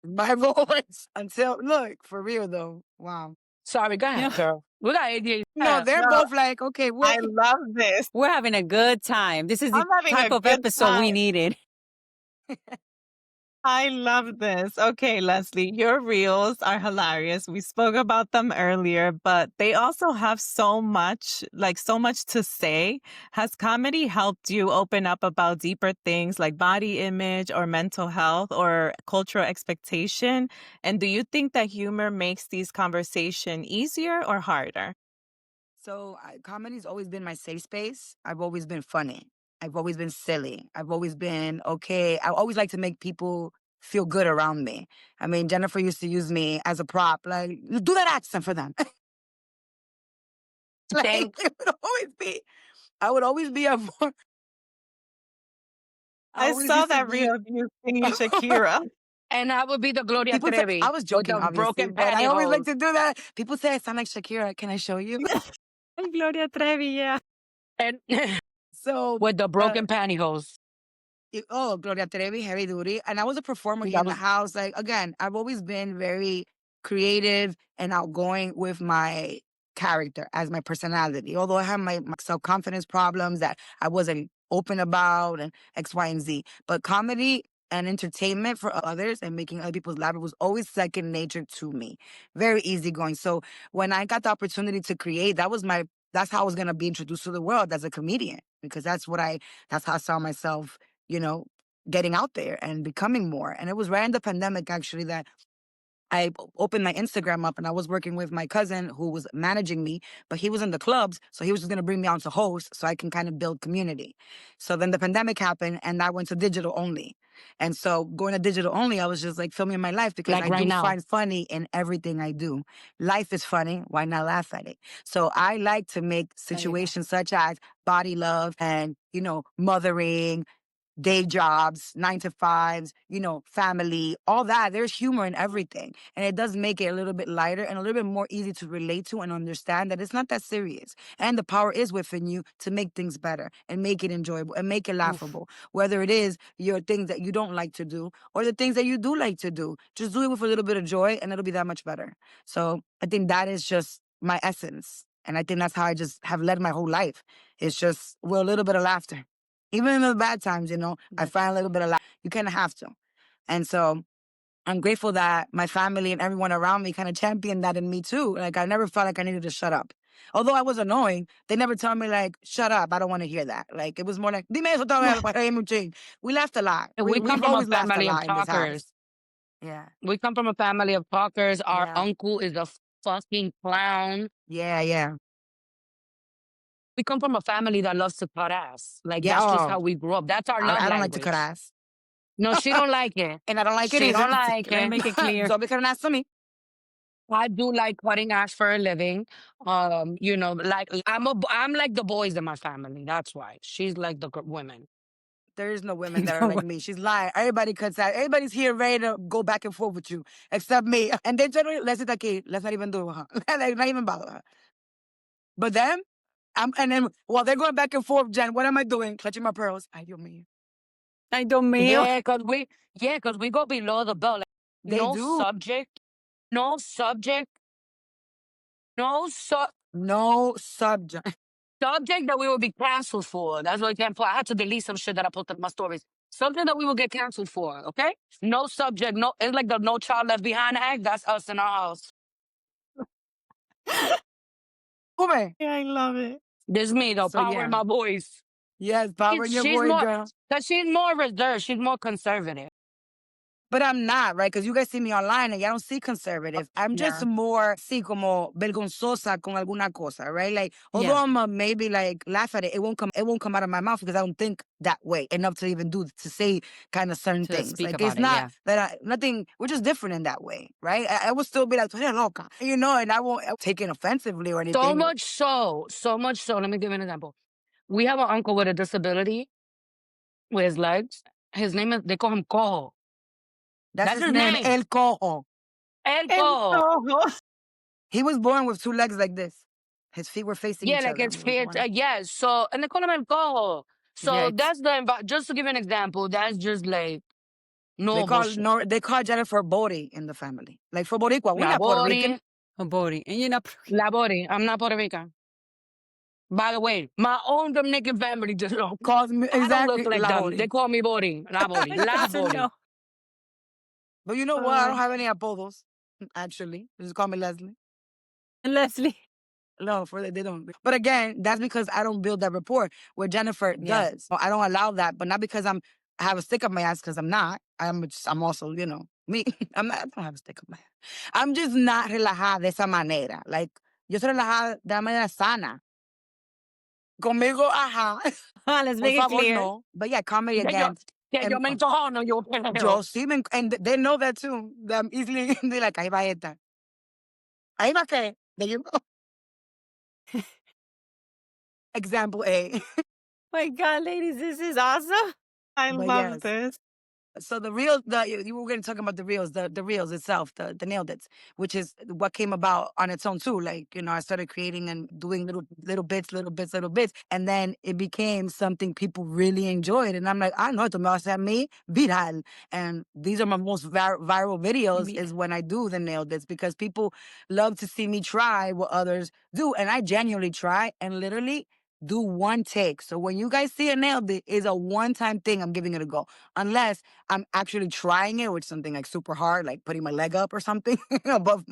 My voice. Until, look, for real though. Wow. Sorry, go ahead, Yeah. girl. We got ADHD. No, they're No, both like, okay, I wait. love this. We're having a good time. This is the I'm having type a of good episode we time. needed. I love this. Okay, Leslie, your reels are hilarious. We spoke about them earlier, but they also have so much to say. Has comedy helped you open up about deeper things like body image or mental health or cultural expectation? And do you think that humor makes these conversations easier or harder? So comedy's always been my safe space. I've always been funny. I've always been silly. I've always been okay. I always like to make people feel good around me. I mean, Jennifer used to use me as a prop. Like, do that accent for them. Like, Thank it would always be. I would always be a more. I I always saw used to that be. reel of you singing Shakira. And I would be the Gloria People say I Trevi was with joking, the obviously, broken but I always like pantyhose. to do that. People say I sound like Shakira. Can I show you? Ay, Gloria Trevi, yeah. And So, with the uh, broken pantyhose. oh, Gloria Trevi, heavy duty. And I was a performer here That in the was house. Like, again, I've always been very creative and outgoing with my character as my personality. Although I have my self-confidence problems that I wasn't open about and X, Y, and Z. But comedy and entertainment for others and making other people's laugh was always second nature to me. Very easygoing. So when I got the opportunity to create, that's how I was gonna be introduced to the world as a comedian. Because that's how I saw myself, you know, getting out there and becoming more. And it was right in the pandemic, actually, that I opened my Instagram up and I was working with my cousin who was managing me, but he was in the clubs. So he was just going to bring me on to host so I can kind of build community. So then the pandemic happened and I went to digital only. And so going to digital only, I was just like filming my life because like I right do now. find funny in everything I do. Life is funny. Why not laugh at it? So I like to make There you go. situations such as body love and, mothering, day jobs, 9 to 5s, family, all that. There's humor in everything. And it does make it a little bit lighter and a little bit more easy to relate to and understand that it's not that serious. And the power is within you to make things better and make it enjoyable and make it Oof. laughable. Whether it is your things that you don't like to do or the things that you do like to do, just do it with a little bit of joy and it'll be that much better. So I think that is just my essence. And I think that's how I just have led my whole life. It's just with a little bit of laughter. Even in the bad times, I find a little bit of laughter. You kind of have to. And so I'm grateful that my family and everyone around me kind of championed that in me too. Like I never felt like I needed to shut up. Although I was annoying, they never tell me like, shut up. I don't want to hear that. Like it was more like, dime eso otra vez para reírme un chin." We laughed a lot. We come We've from a always laughed a family of lot in this house. talkers. Yeah. We come from a family of talkers. Our Yeah. uncle is a fucking clown. Yeah. Yeah. We come from a family that loves to cut ass. Like Yeah. that's just Oh, how we grew up. That's our love I don't like to cut language. ass. No, she don't like it. And I don't like it She either. don't like Let me it. make it clear. Don't be cutting ass to me. I do like cutting ass for a living. Like I'm like the boys in my family. That's why she's like the women. There is no women that are like me. She's lying. Everybody cuts out. Everybody's here ready to go back and forth with you, except me. And then generally, let's sit aquí. Let's not even do it with her. Like, not even bother her. But then, and then while they're going back and forth, Jen, what am I doing? Clutching my pearls. Ay, Dios mío. Ay, Dios mío. Yeah, cause we go below the belt. Like, They no do. subject, no subject, no No subject. subject that we would be canceled for. That's what example. I had to delete some shit that I posted in my stories. Something that we will get canceled for. Okay, no subject. No, it's like the No Child Left Behind act. That's us in our house. Ume. Yeah, I love it. This me though. So Power yeah. in my voice. Yes, power in your She's voice, more, girl. cause she's more reserved. She's more conservative. But I'm not, right? Because you guys see me online and y'all don't see conservative. I'm just Yeah. more así como vergonzosa con alguna cosa, right? Like, although Yeah. I'm maybe like laugh at it, it won't come out of my mouth because I don't think that way enough to even to say kind of certain To things. speak Like, about it's it, not yeah. that nothing, we're just different in that way, right? I will still be like, "Tú eres loca," and I won't take it offensively or So anything. much so, so much so. Let me give you an example. We have an uncle with a disability with his legs. His name is, they call him Cojo. That's That's his his name, name. El Cojo. El El Cojo. Cojo. He was born with two legs like this. His feet were facing Yeah, each like other it's when he was fit. born. Yes. So, and they call him El Cojo. Yeah, So that's just to give you an example, that's just like normal shit. They call Jennifer Bori in the family. Like for Boricua, we're La not Puerto Bori, Rican. a body. And you're not. La Bori. I'm not Puerto Rican. By the way, my own Dominican family just don't. Calls me I don't look exactly like La them. They Bori. call me Bori. La Bori. She La doesn't Bori. know. But you know Oh what? I don't my. have any apodos, actually. They just call me Leslie. And Leslie. No, they don't. But again, that's because I don't build that rapport where Jennifer Yeah. does. I don't allow that, but not because I have a stick up my ass because I'm not. I'm also, me. I don't have a stick up my ass. I'm just not relajada de esa manera. Like, yo soy relajada de la manera sana. Conmigo, ajá. Let's Por make it favor, clear. no. But yeah, comedy Que yo, again. que yo And me encojono, yo yo peleo. sí and they know that too. That I'm easily, they're like, ahí va esta. Ahí va qué? There you go. Example A. My God, ladies, this is awesome. I But love yes. this. So the reels, you were going to talk about the reels, the reels itself, the nail bits, which is what came about on its own too. Like, I started creating and doing little bits, and then it became something people really enjoyed. And I'm like, I know, esto me va a hacer a mí viral. And these are my most viral videos is when I do the nail bits, because people love to see me try what others do, and I genuinely try and literally do one take. So when you guys see a nail bit, it's a one-time thing. I'm giving it a go, unless I'm actually trying it with something like super hard, like putting my leg up or something above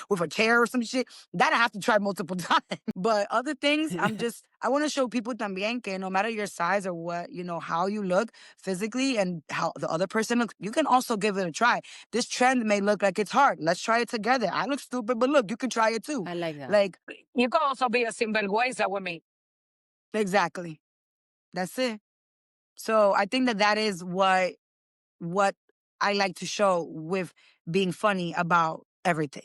with a chair or some shit. That I have to try multiple times. But other things, I want to show people también que no matter your size or what, how you look physically and how the other person looks, you can also give it a try. This trend may look like it's hard. Let's try it together. I look stupid, but look, you can try it too. I like that. Like, You can also be a sinvergüenza with me. exactly. That's it. So I think that is what I like to show with being funny about everything.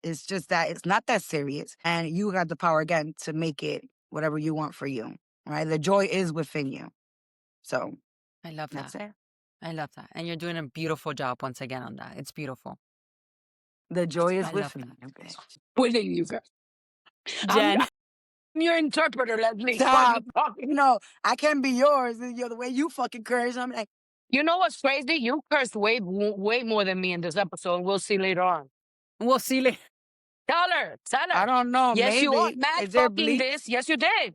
It's just that it's not that serious, and you got the power again to make it whatever you want for you, right? The joy is within you. So I love that's that. it. I love that. And you're doing a beautiful job once again on that. It's beautiful. The joy is I love within you. Okay. Within you, girl. I'm Jen. your interpreter, Leslie. Stop. Fucking talking. I can't be yours. The way you fucking curse, I'm like, You know what's crazy? You cursed way more than me in this episode. We'll see later on. We'll see later. Tell her. I don't know. Yes, you are. Maybe. Mad Is there fucking bleep? this. Yes, you did.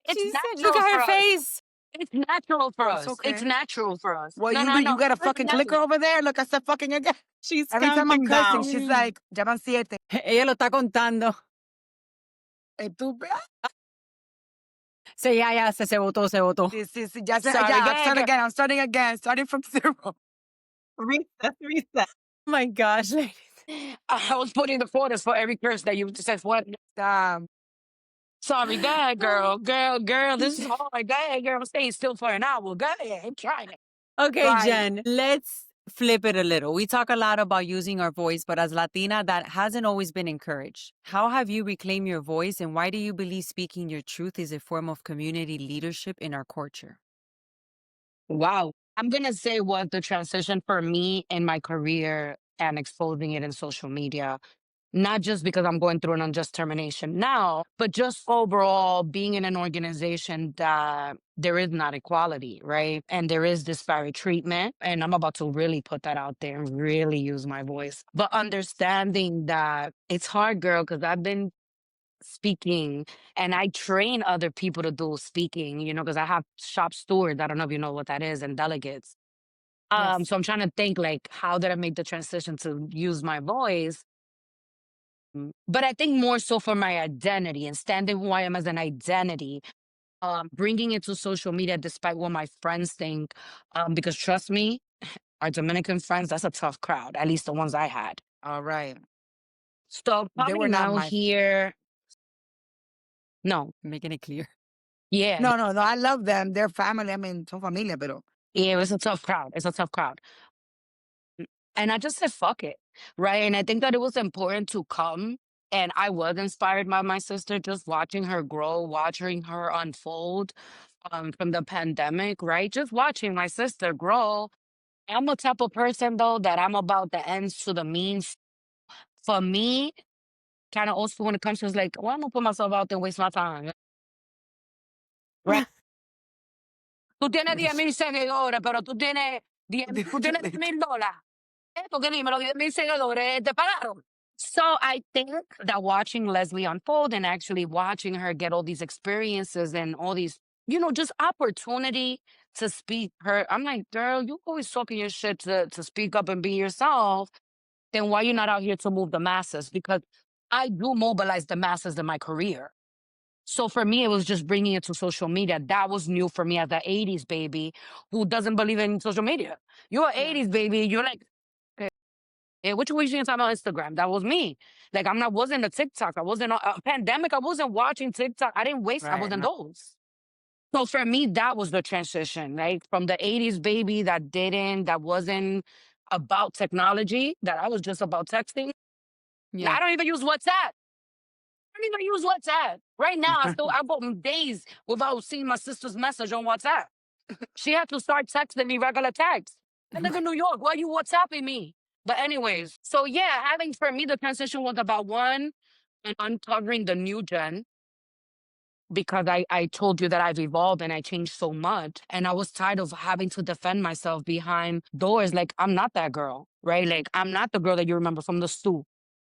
It's She said, look natural at for her us. face. It's natural for It's us. It's okay. natural for us. Well, No. you got a fucking clicker over there? Look, I said fucking again. She's Every time I'm counting cursing, down. she's like, ya van 7. Ella lo está contando. Estúpida. Sí, ya, se votó. Sí, ya sé, Sorry, ya, go ahead, girl. I'm starting again, starting from 0. Reset. Oh my gosh. I was putting the quarters for every curse that you just said. What? Sorry, go ahead, girl. Girl. This is hard. Go ahead, girl. I'm staying still for an hour. Go ahead. I'm trying it. Okay, Right. Jen, let's flip it a little. We talk a lot about using our voice, but as Latina, that hasn't always been encouraged. How have you reclaimed your voice, and why do you believe speaking your truth is a form of community leadership in our culture? Wow. I'm going to say what the transition for me in my career and exposing it in social media, not just because I'm going through an unjust termination now, but just overall being in an organization that there is not equality, right? And there is disparate treatment. And I'm about to really put that out there and really use my voice. But understanding that it's hard, girl, because I've been speaking and I train other people to do speaking, because I have shop stewards. I don't know if you know what that is, and delegates. Yes. So I'm trying to think like, how did I make the transition to use my voice? But I think more so for my identity and standing who I am as an identity, bringing it to social media despite what my friends think. Because trust me, our Dominican friends, that's a tough crowd, at least the ones I had. All right. So They were coming not out my. here, no, Making it clear. yeah, No. I love them. They're family. I mean, son familia, pero. yeah, it's a tough crowd. It's a tough crowd. And I just said, fuck it. Right. And I think that it was important to come. And I was inspired by my sister, just watching her grow, watching her unfold from the pandemic, right? Just watching my sister grow. I'm a type of person, though, that I'm about the ends to the means. For me, kind of old school when it comes to it's like, well, I'm going to put myself out there and waste my time. Right. Tú tienes 10,000 seguidores, pero tú tienes $10,000. Porque dime, los 10,000 seguidores te pagaron. So I think that watching Leslie unfold and actually watching her get all these experiences and all these, just opportunity to speak her. I'm like, girl, you always talking your shit to speak up and be yourself. Then why you not out here to move the masses? Because I do mobilize the masses in my career. So for me, it was just bringing it to social media. That was new for me as an 80s baby who doesn't believe in social media. You're an 80s baby. You're like, which was you talking about Instagram? That was me. Like wasn't a TikTok. I wasn't a pandemic. I wasn't watching TikTok. I didn't waste. I Right. wasn't No. those. So for me, that was the transition, right? From the 80s baby that wasn't about technology, that I was just about texting. Yeah. I don't even use WhatsApp. I don't even use WhatsApp. Right now, I go days without seeing my sister's message on WhatsApp. She had to start texting me regular text. I live in New York. Why are you WhatsApping me? But anyways, so yeah, having for me the transition was about one and uncovering the new Jen because I told you that I've evolved and I changed so much. And I was tired of having to defend myself behind doors. Like, I'm not that girl, right? Like, I'm not the girl that you remember from the stool.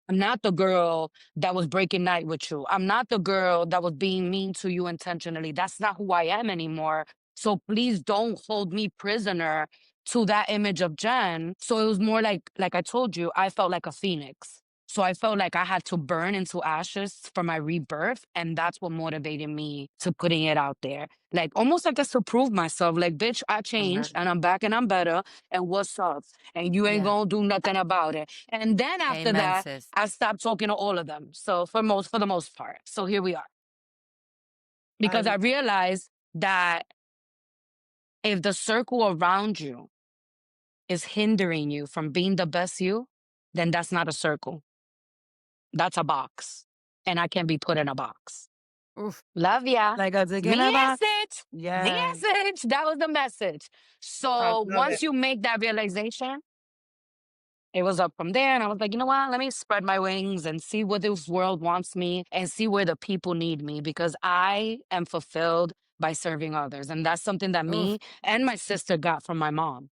I'm not the girl that was breaking night with you. I'm not the girl that was being mean to you intentionally. That's not who I am anymore. So please don't hold me prisoner to that image of Jen. So it was more like I told you, I felt like a phoenix. So I felt like I had to burn into ashes for my rebirth. And that's what motivated me to putting it out there. Like almost like just to prove myself, like, bitch, I changed and I'm back and I'm better. And what's up? And you ain't Yeah. gonna do nothing about it. And then after Amen, that, sis. I stopped talking to all of them. So for the most part. So here we are. Because I realized that if the circle around you is hindering you from being the best you, then that's not a circle. That's a box. And I can be put in a box. Oof. Love ya. Like a dick in a box. Message. The Yes. message. That was the message. I So love once it. you make that realization, it was up from there. And I was like, you know what? Let me spread my wings and see where this world wants me and see where the people need me because I am fulfilled by serving others. And that's something that Oof. me and my sister got from my mom.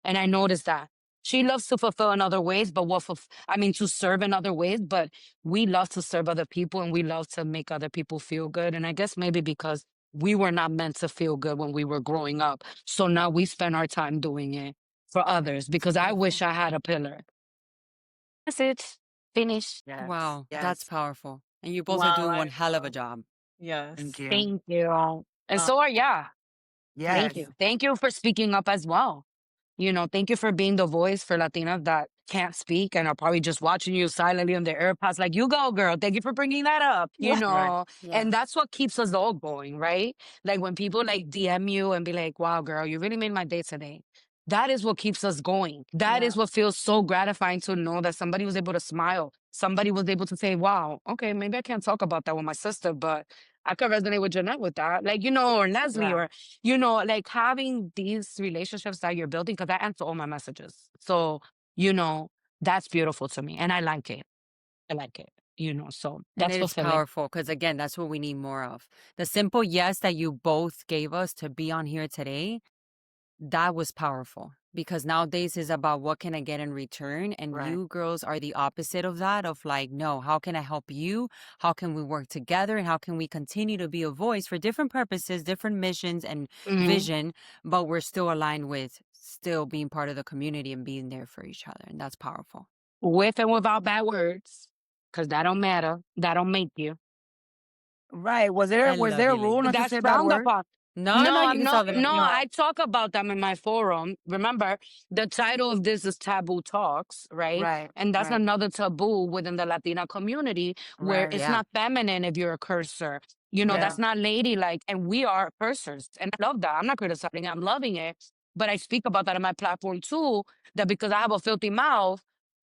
And I noticed that she loves to fulfill in other ways, but to serve in other ways, but we love to serve other people and we love to make other people feel good. And I guess maybe because we were not meant to feel good when we were growing up. So now we spend our time doing it for others It's because I wish beautiful. I had a pillar. That's it. Finish. Yes. Wow, that's Yes. powerful. And you both are Wow, doing I one hell of a know. job. Thank Yes. you. Thank you. And Uh, so are ya. Thank Yes. you. Thank you for speaking up as well. Thank you for being the voice for Latinas that can't speak and are probably just watching you silently on their AirPods, like, you go, girl. Thank you for bringing that up, Right. Yeah. and that's what keeps us all going, right? Like when people like DM you and be like, wow, girl, you really made my day today. That is what keeps us going. That Yeah. is what feels so gratifying to know that somebody was able to smile. Somebody was able to say, wow, okay, maybe I can't talk about that with my sister, but I could resonate with Jeanette with that. Like, or Leslie, Yeah. or like having these relationships that you're building, because I answer all my messages. So, that's beautiful to me. And I like it. I like it, so And that's it is fulfilling. powerful because, again, that's what we need more of. The simple yes that you both gave us to be on here today, that was powerful because nowadays is about what can I get in return. And Right. you girls are the opposite of that, of like, no, how can I help you? How can we work together? And how can we continue to be a voice for different purposes, different missions and Mhm. vision, but we're still aligned with still being part of the community and being there for each other. And that's powerful. With and without bad words, because that don't matter. That don't make you. Right. Was I there love a you, rule lady. not to That's say bad frowned word? upon. No, No, no, you I'm can not. tell them. No, no. I talk about them in my forum. Remember, the title of this is Taboo Talks, right? Right. And that's Right. another taboo within the Latina community where Right. it's Yeah. not feminine if you're a cursor. Yeah. That's not ladylike. And we are cursors. And I love that. I'm not criticizing it. I'm loving it. But I speak about that on my platform too, that because I have a filthy mouth,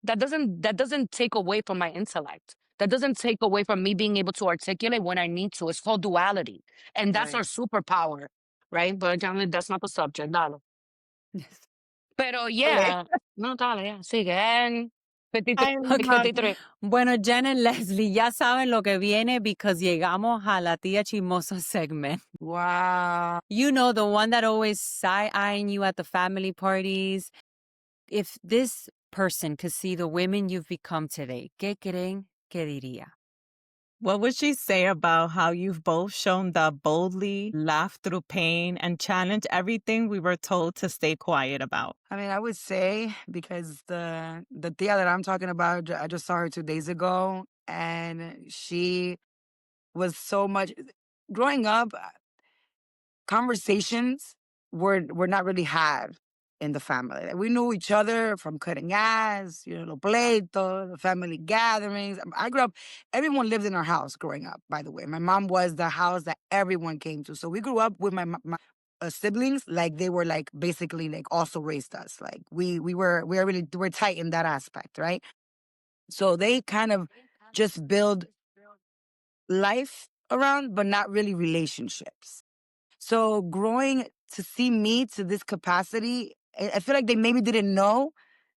that doesn't take away from my intellect. That doesn't take away from me being able to articulate when I need to. It's called duality. And that's Right. our superpower, right? But that's not the subject, dale. Pero yeah, no, dale, ya, sigue. And 53, I Okay. love 53. Bueno, Jen and Leslie, ya saben lo que viene because llegamos a la tía chismosa segment. Wow. You know, the one that always side-eyeing you at the family parties. If this person could see the women you've become today, ¿qué creen que diría? What would she say about how you've both shown that boldly, laugh through pain, and challenge everything we were told to stay quiet about? I mean, I would say because the tia that I'm talking about, I just saw her 2 days ago, and she was so much growing up. Conversations were not really had in the family. Like, we knew each other from cutting ass, los pleitos, the family gatherings. I grew up, everyone lived in our house growing up, by the way. My mom was the house that everyone came to. So we grew up with my siblings, like they were like basically like also raised us. Like we're tight in that aspect, right? So they kind of just build life around, but not really relationships. So growing to see me to this capacity I feel like they maybe didn't know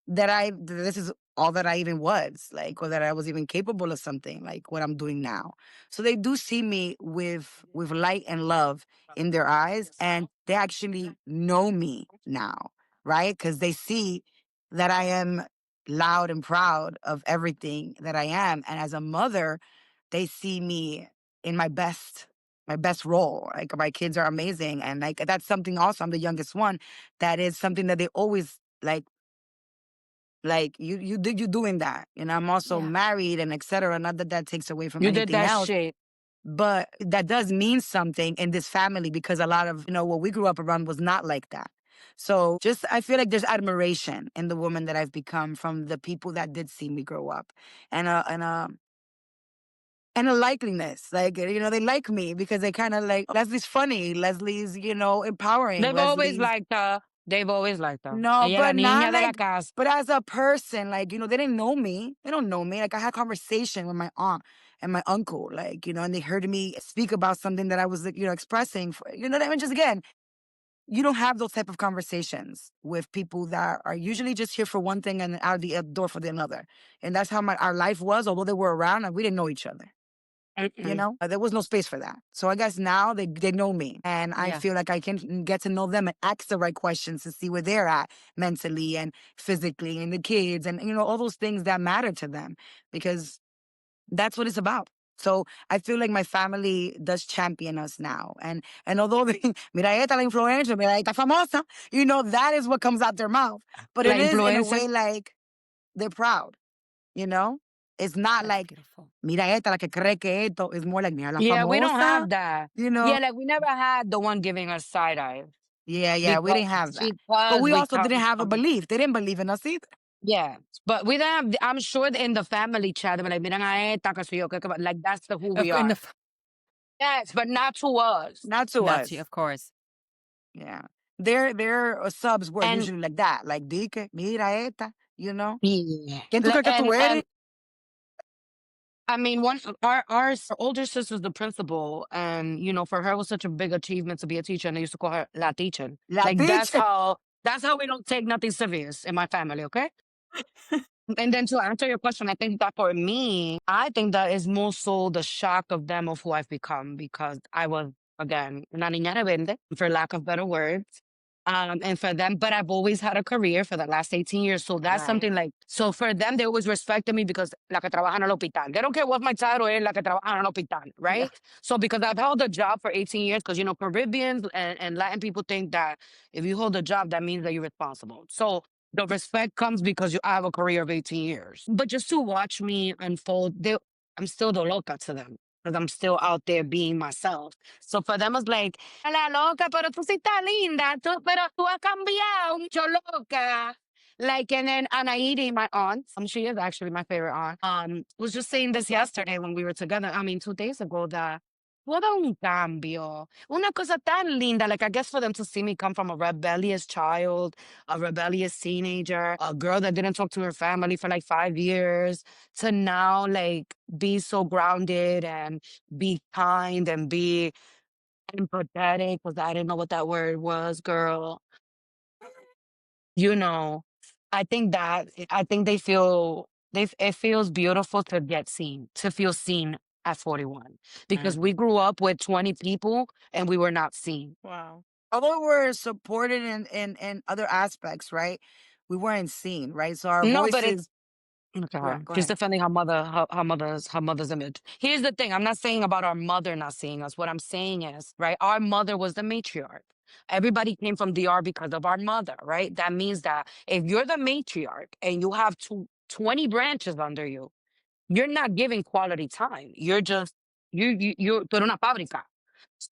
that this is all that I even was, like, or that I was even capable of something like what I'm doing now. So they do see me with light and love in their eyes, and they actually know me now, right? Because they see that I am loud and proud of everything that I am. And as a mother, they see me in my best role. Like, my kids are amazing. And like, that's something also, I'm the youngest one. That is something that they always like you doing that. And I'm also Yeah. married and etc. Not that that takes away from You did anything that else, shit. but that does mean something in this family because a lot of, what we grew up around was not like that. So just, I feel like there's admiration in the woman that I've become from the people that did see me grow up, and a likeliness. Like, they like me because they kind of like, Leslie's funny. Leslie's, empowering. They've always Leslie's, liked her. They've always liked her. no, Ella la but not niña de la like, casa. but as a person, like, they didn't know me. They don't know me. Like, I had conversation with my aunt and my uncle, like, and they heard me speak about something that I was, like, expressing for, what I mean? Just again, you don't have those type of conversations with people that are usually just here for one thing and out the door for the another. And that's how our life was. Although they were around, and we didn't know each other. Mm-mm. There was no space for that. So I guess now they know me, and I Yeah. feel like I can get to know them and ask the right questions to see where they're at mentally and physically, and the kids, and all those things that matter to them, because that's what it's about. So I feel like my family does champion us now, and although they, mira esta la influencer, mira esta famosa, that is what comes out their mouth, but La it is in a influencer. way like they're proud. It's not That's like, beautiful. mira esta la que cree que esto. It's more like, mira la Yeah, we don't famosa. have that. You know, Yeah, like we never had the one giving us side eye yeah, we because didn't have that. But because we we also didn't come have a from. belief. They didn't believe in us either. Yeah, but we don't have. I'm sure in the family chat, they're like, "Miren a esta, que sé yo, que," like that's who we In are. the Yes, but not to us. Not to not us. to, of course. Yeah. Their subs were And usually like that. Like, di que, mira esta, yeah, ¿Quién tú crees que tú eres? and I mean, one our older sister's the principal, and for her it was such a big achievement to be a teacher, and they used to call her La Teacher. La Like teacher. that's how we don't take nothing serious in my family, okay? And then to answer your question, I think that for me, I think that is more so the shock of them of who I've become because I was, again, una niña rebelde, for lack of better words. And for them, but I've always had a career for the last 18 years. So that's Right. something like, so for them, they always respected me because la que trabaja en el hospital. They don't care what my title is, la que trabaja en el hospital, Yeah. right? So because I've held a job for 18 years, because, Caribbeans and Latin people think that if you hold a job, that means that you're responsible. So the respect comes because I have a career of 18 years. But just to watch me unfold, I'm still the loca to them because I'm still out there being myself. So for them, it's like, la loca, pero tú sí estás linda, pero tú has cambiado mucho, loca. Like, and then Anaidi, my aunt, she is actually my favorite aunt, was just saying this yesterday when we were together. I mean, 2 days ago, that todo un cambio. Una cosa tan linda. Like, I guess for them to see me come from a rebellious child, a rebellious teenager, a girl that didn't talk to her family for like 5 years, to now like be so grounded and be kind and be empathetic, because I didn't know what that word was, girl. You know, I think it feels beautiful to get seen, to feel seen at 41 because Right. we grew up with 20 people and we were not seen. Wow. Although we're supported in other aspects, right? We weren't seen, right? So our No, but it's voices. okay. Go She's ahead. defending her mother's image. Here's the thing. I'm not saying about our mother not seeing us. What I'm saying is, right, our mother was the matriarch. Everybody came from DR because of our mother, right? That means that if you're the matriarch and you have 20 branches under you, you're not giving quality time. You're just tú eres una fábrica.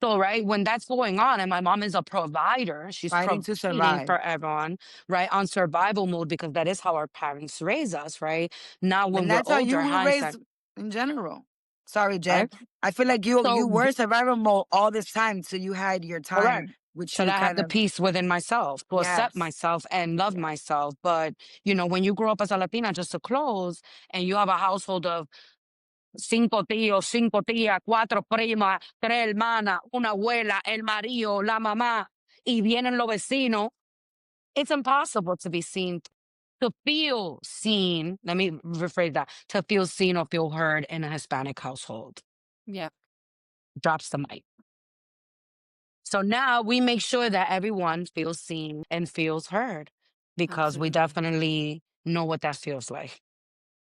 So, right, when that's going on, and my mom is a provider, she's Fighting to providing survive. for everyone, right, on survival mode because that is how our parents raise us, right? Now, when And we're that's how you older, were raised hindsight, in general. Sorry, Jen. right? I feel like you So, were survival mode all this time, so you had your time, correct. which Till you I have kind the of. peace within myself to accept Yes. myself and love Yes. myself. But, when you grow up as a Latina, just to close, and you have a household of cinco tíos, cinco tías, cuatro primas, tres hermanas, una abuela, el marido, la mamá, y vienen los vecinos. It's impossible to be seen, to feel seen. Let me rephrase that. To feel seen or feel heard in a Hispanic household. Yeah, Drops the mic. So now we make sure that everyone feels seen and feels heard because we absolutely. definitely know what that feels like.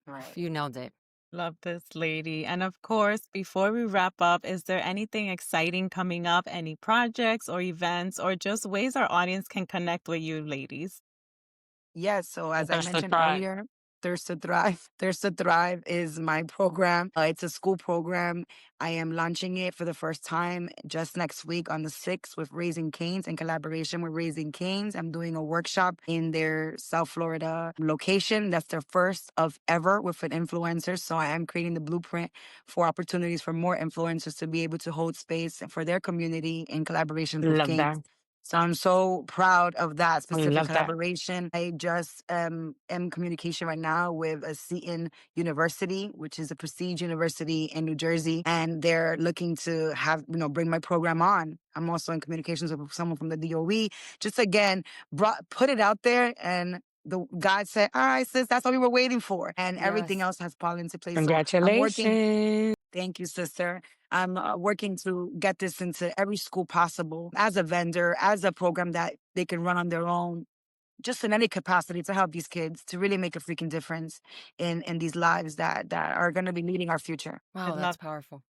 Right. You nailed it. Love this lady. And of course, before we wrap up, is there anything exciting coming up? Any projects or events or just ways our audience can connect with you ladies? Yes. So as I That's the mentioned thrive. earlier, Thirst to Thrive. Thirst to Thrive is my program. It's a school program. I am launching it for the first time just next week on the 6th with Raising Canes in collaboration with Raising Canes. I'm doing a workshop in their South Florida location. That's their first of ever with an influencer. So I am creating the blueprint for opportunities for more influencers to be able to hold space for their community in collaborations with Love Canes. that. So I'm so proud of that I specific love that. collaboration. I just am in communication right now with a Seton University, which is a prestige university in New Jersey, and they're looking to have, bring my program on. I'm also in communications with someone from the DOE. Just again, put it out there, and the God said, "All right, sis, that's what we were waiting for," and everything Yes. else has fallen into place. So I'm working. Congratulations. Thank you, sister. I'm working to get this into every school possible as a vendor, as a program that they can run on their own, just in any capacity to help these kids to really make a freaking difference in these lives that are going to be leading our future. I Wow, that's love powerful.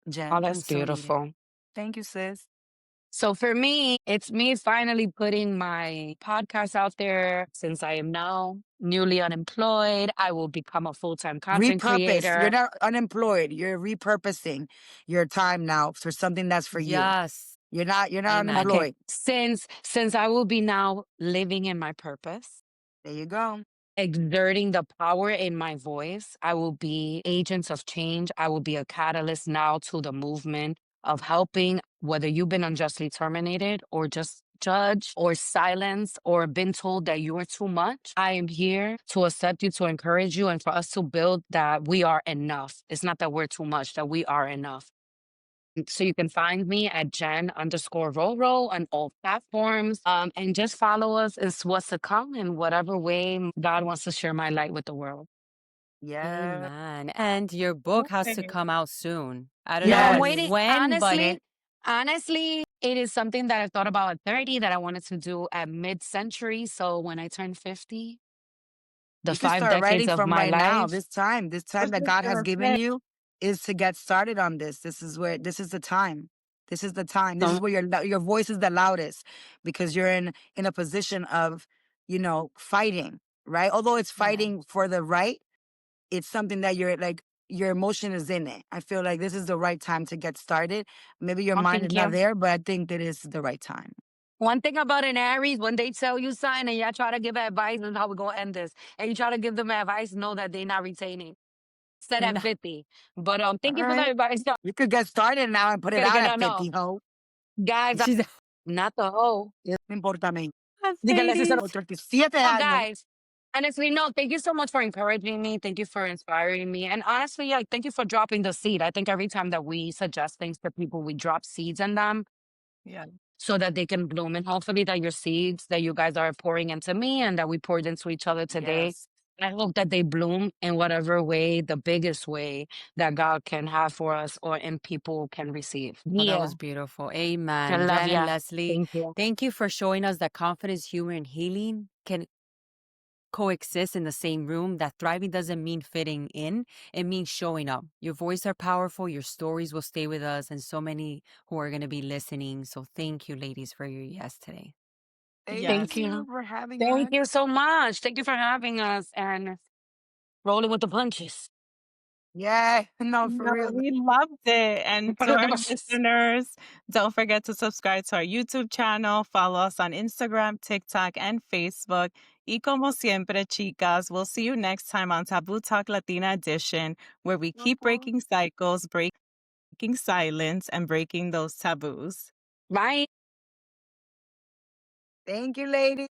Oh, Jen, that's And so needed. beautiful. thank you, sis. So for me, it's me finally putting my podcast out there. Since I am now newly unemployed, I will become a full-time content Repurpose. You're creator. not unemployed. You're repurposing your time now for something that's for you. Yes. You're not Amen. Okay. unemployed. Since I will be now living in my purpose, There you go. exerting the power in my voice, I will be agents of change. I will be a catalyst now to the movement of helping, whether you've been unjustly terminated or just judged or silenced or been told that you are too much. I am here to accept you, to encourage you, and for us to build that we are enough. It's not that we're too much, that we are enough. So you can find me at Jen_Roro on all platforms. And just follow us. It's what's to come in whatever way God wants to share my light with the world. Yeah. Amen. And your book has to Okay. come out soon. I don't No, I'm know waiting. Yes. when, but Honestly, it is something that I thought about at 30 that I wanted to do at mid-century. So when I turn 50, the You can 5 start decades writing of from my right now. life. This time Was that just God has gonna given say, you is to get started on this. This is the time. This is the time. This is So where your voice is the loudest because you're in a position of, fighting, right? Although it's amen. fighting for the right, it's something that you're like your emotion is in it. I feel like this is the right time to get started. Maybe your oh, mind is thank not you. there, but I think that is the right time. One thing about an Aries, when they tell you something and y'all try to give advice, and how we're going to end this, and you try to give them advice, know that they're not retaining. Set at No. 50. But All thank you for the right. advice. You could get started now and put it Gotta out get at on no. 50, ho. Guys, She's not the hoe. No importa a mí. Dígale así, ladies. Otros 7 oh, años. guys. Honestly, no, thank you so much for encouraging me. Thank you for inspiring me. And honestly, yeah, thank you for dropping the seed. I think every time that we suggest things to people, we drop seeds in them yeah. so that they can bloom. And hopefully that your seeds that you guys are pouring into me and that we poured into each other today, Yes. I hope that they bloom in whatever way, the biggest way that God can have for us or in people can receive. Oh, that Yeah. was beautiful. I Amen. love Jen and ya. Leslie, Thank you. thank you for showing us that confidence, humor, and healing can coexist in the same room. That thriving doesn't mean fitting in, it means showing up. Your voices are powerful, your stories will stay with us, and so many who are going to be listening. So thank you, ladies, for your yes today. Thank Thank Yes. you you. for having Thank us. you so much. Thank you for having us and rolling with the punches. Yeah. No, for No, real. we loved it. And to Pardon the our punches. listeners, don't forget to subscribe to our YouTube channel, follow us on Instagram, TikTok, and Facebook. Y como siempre, chicas, we'll see you next time on Taboo Talk Latina Edition, where we keep Mhm. breaking cycles, breaking silence, and breaking those taboos. Bye. Thank you, ladies.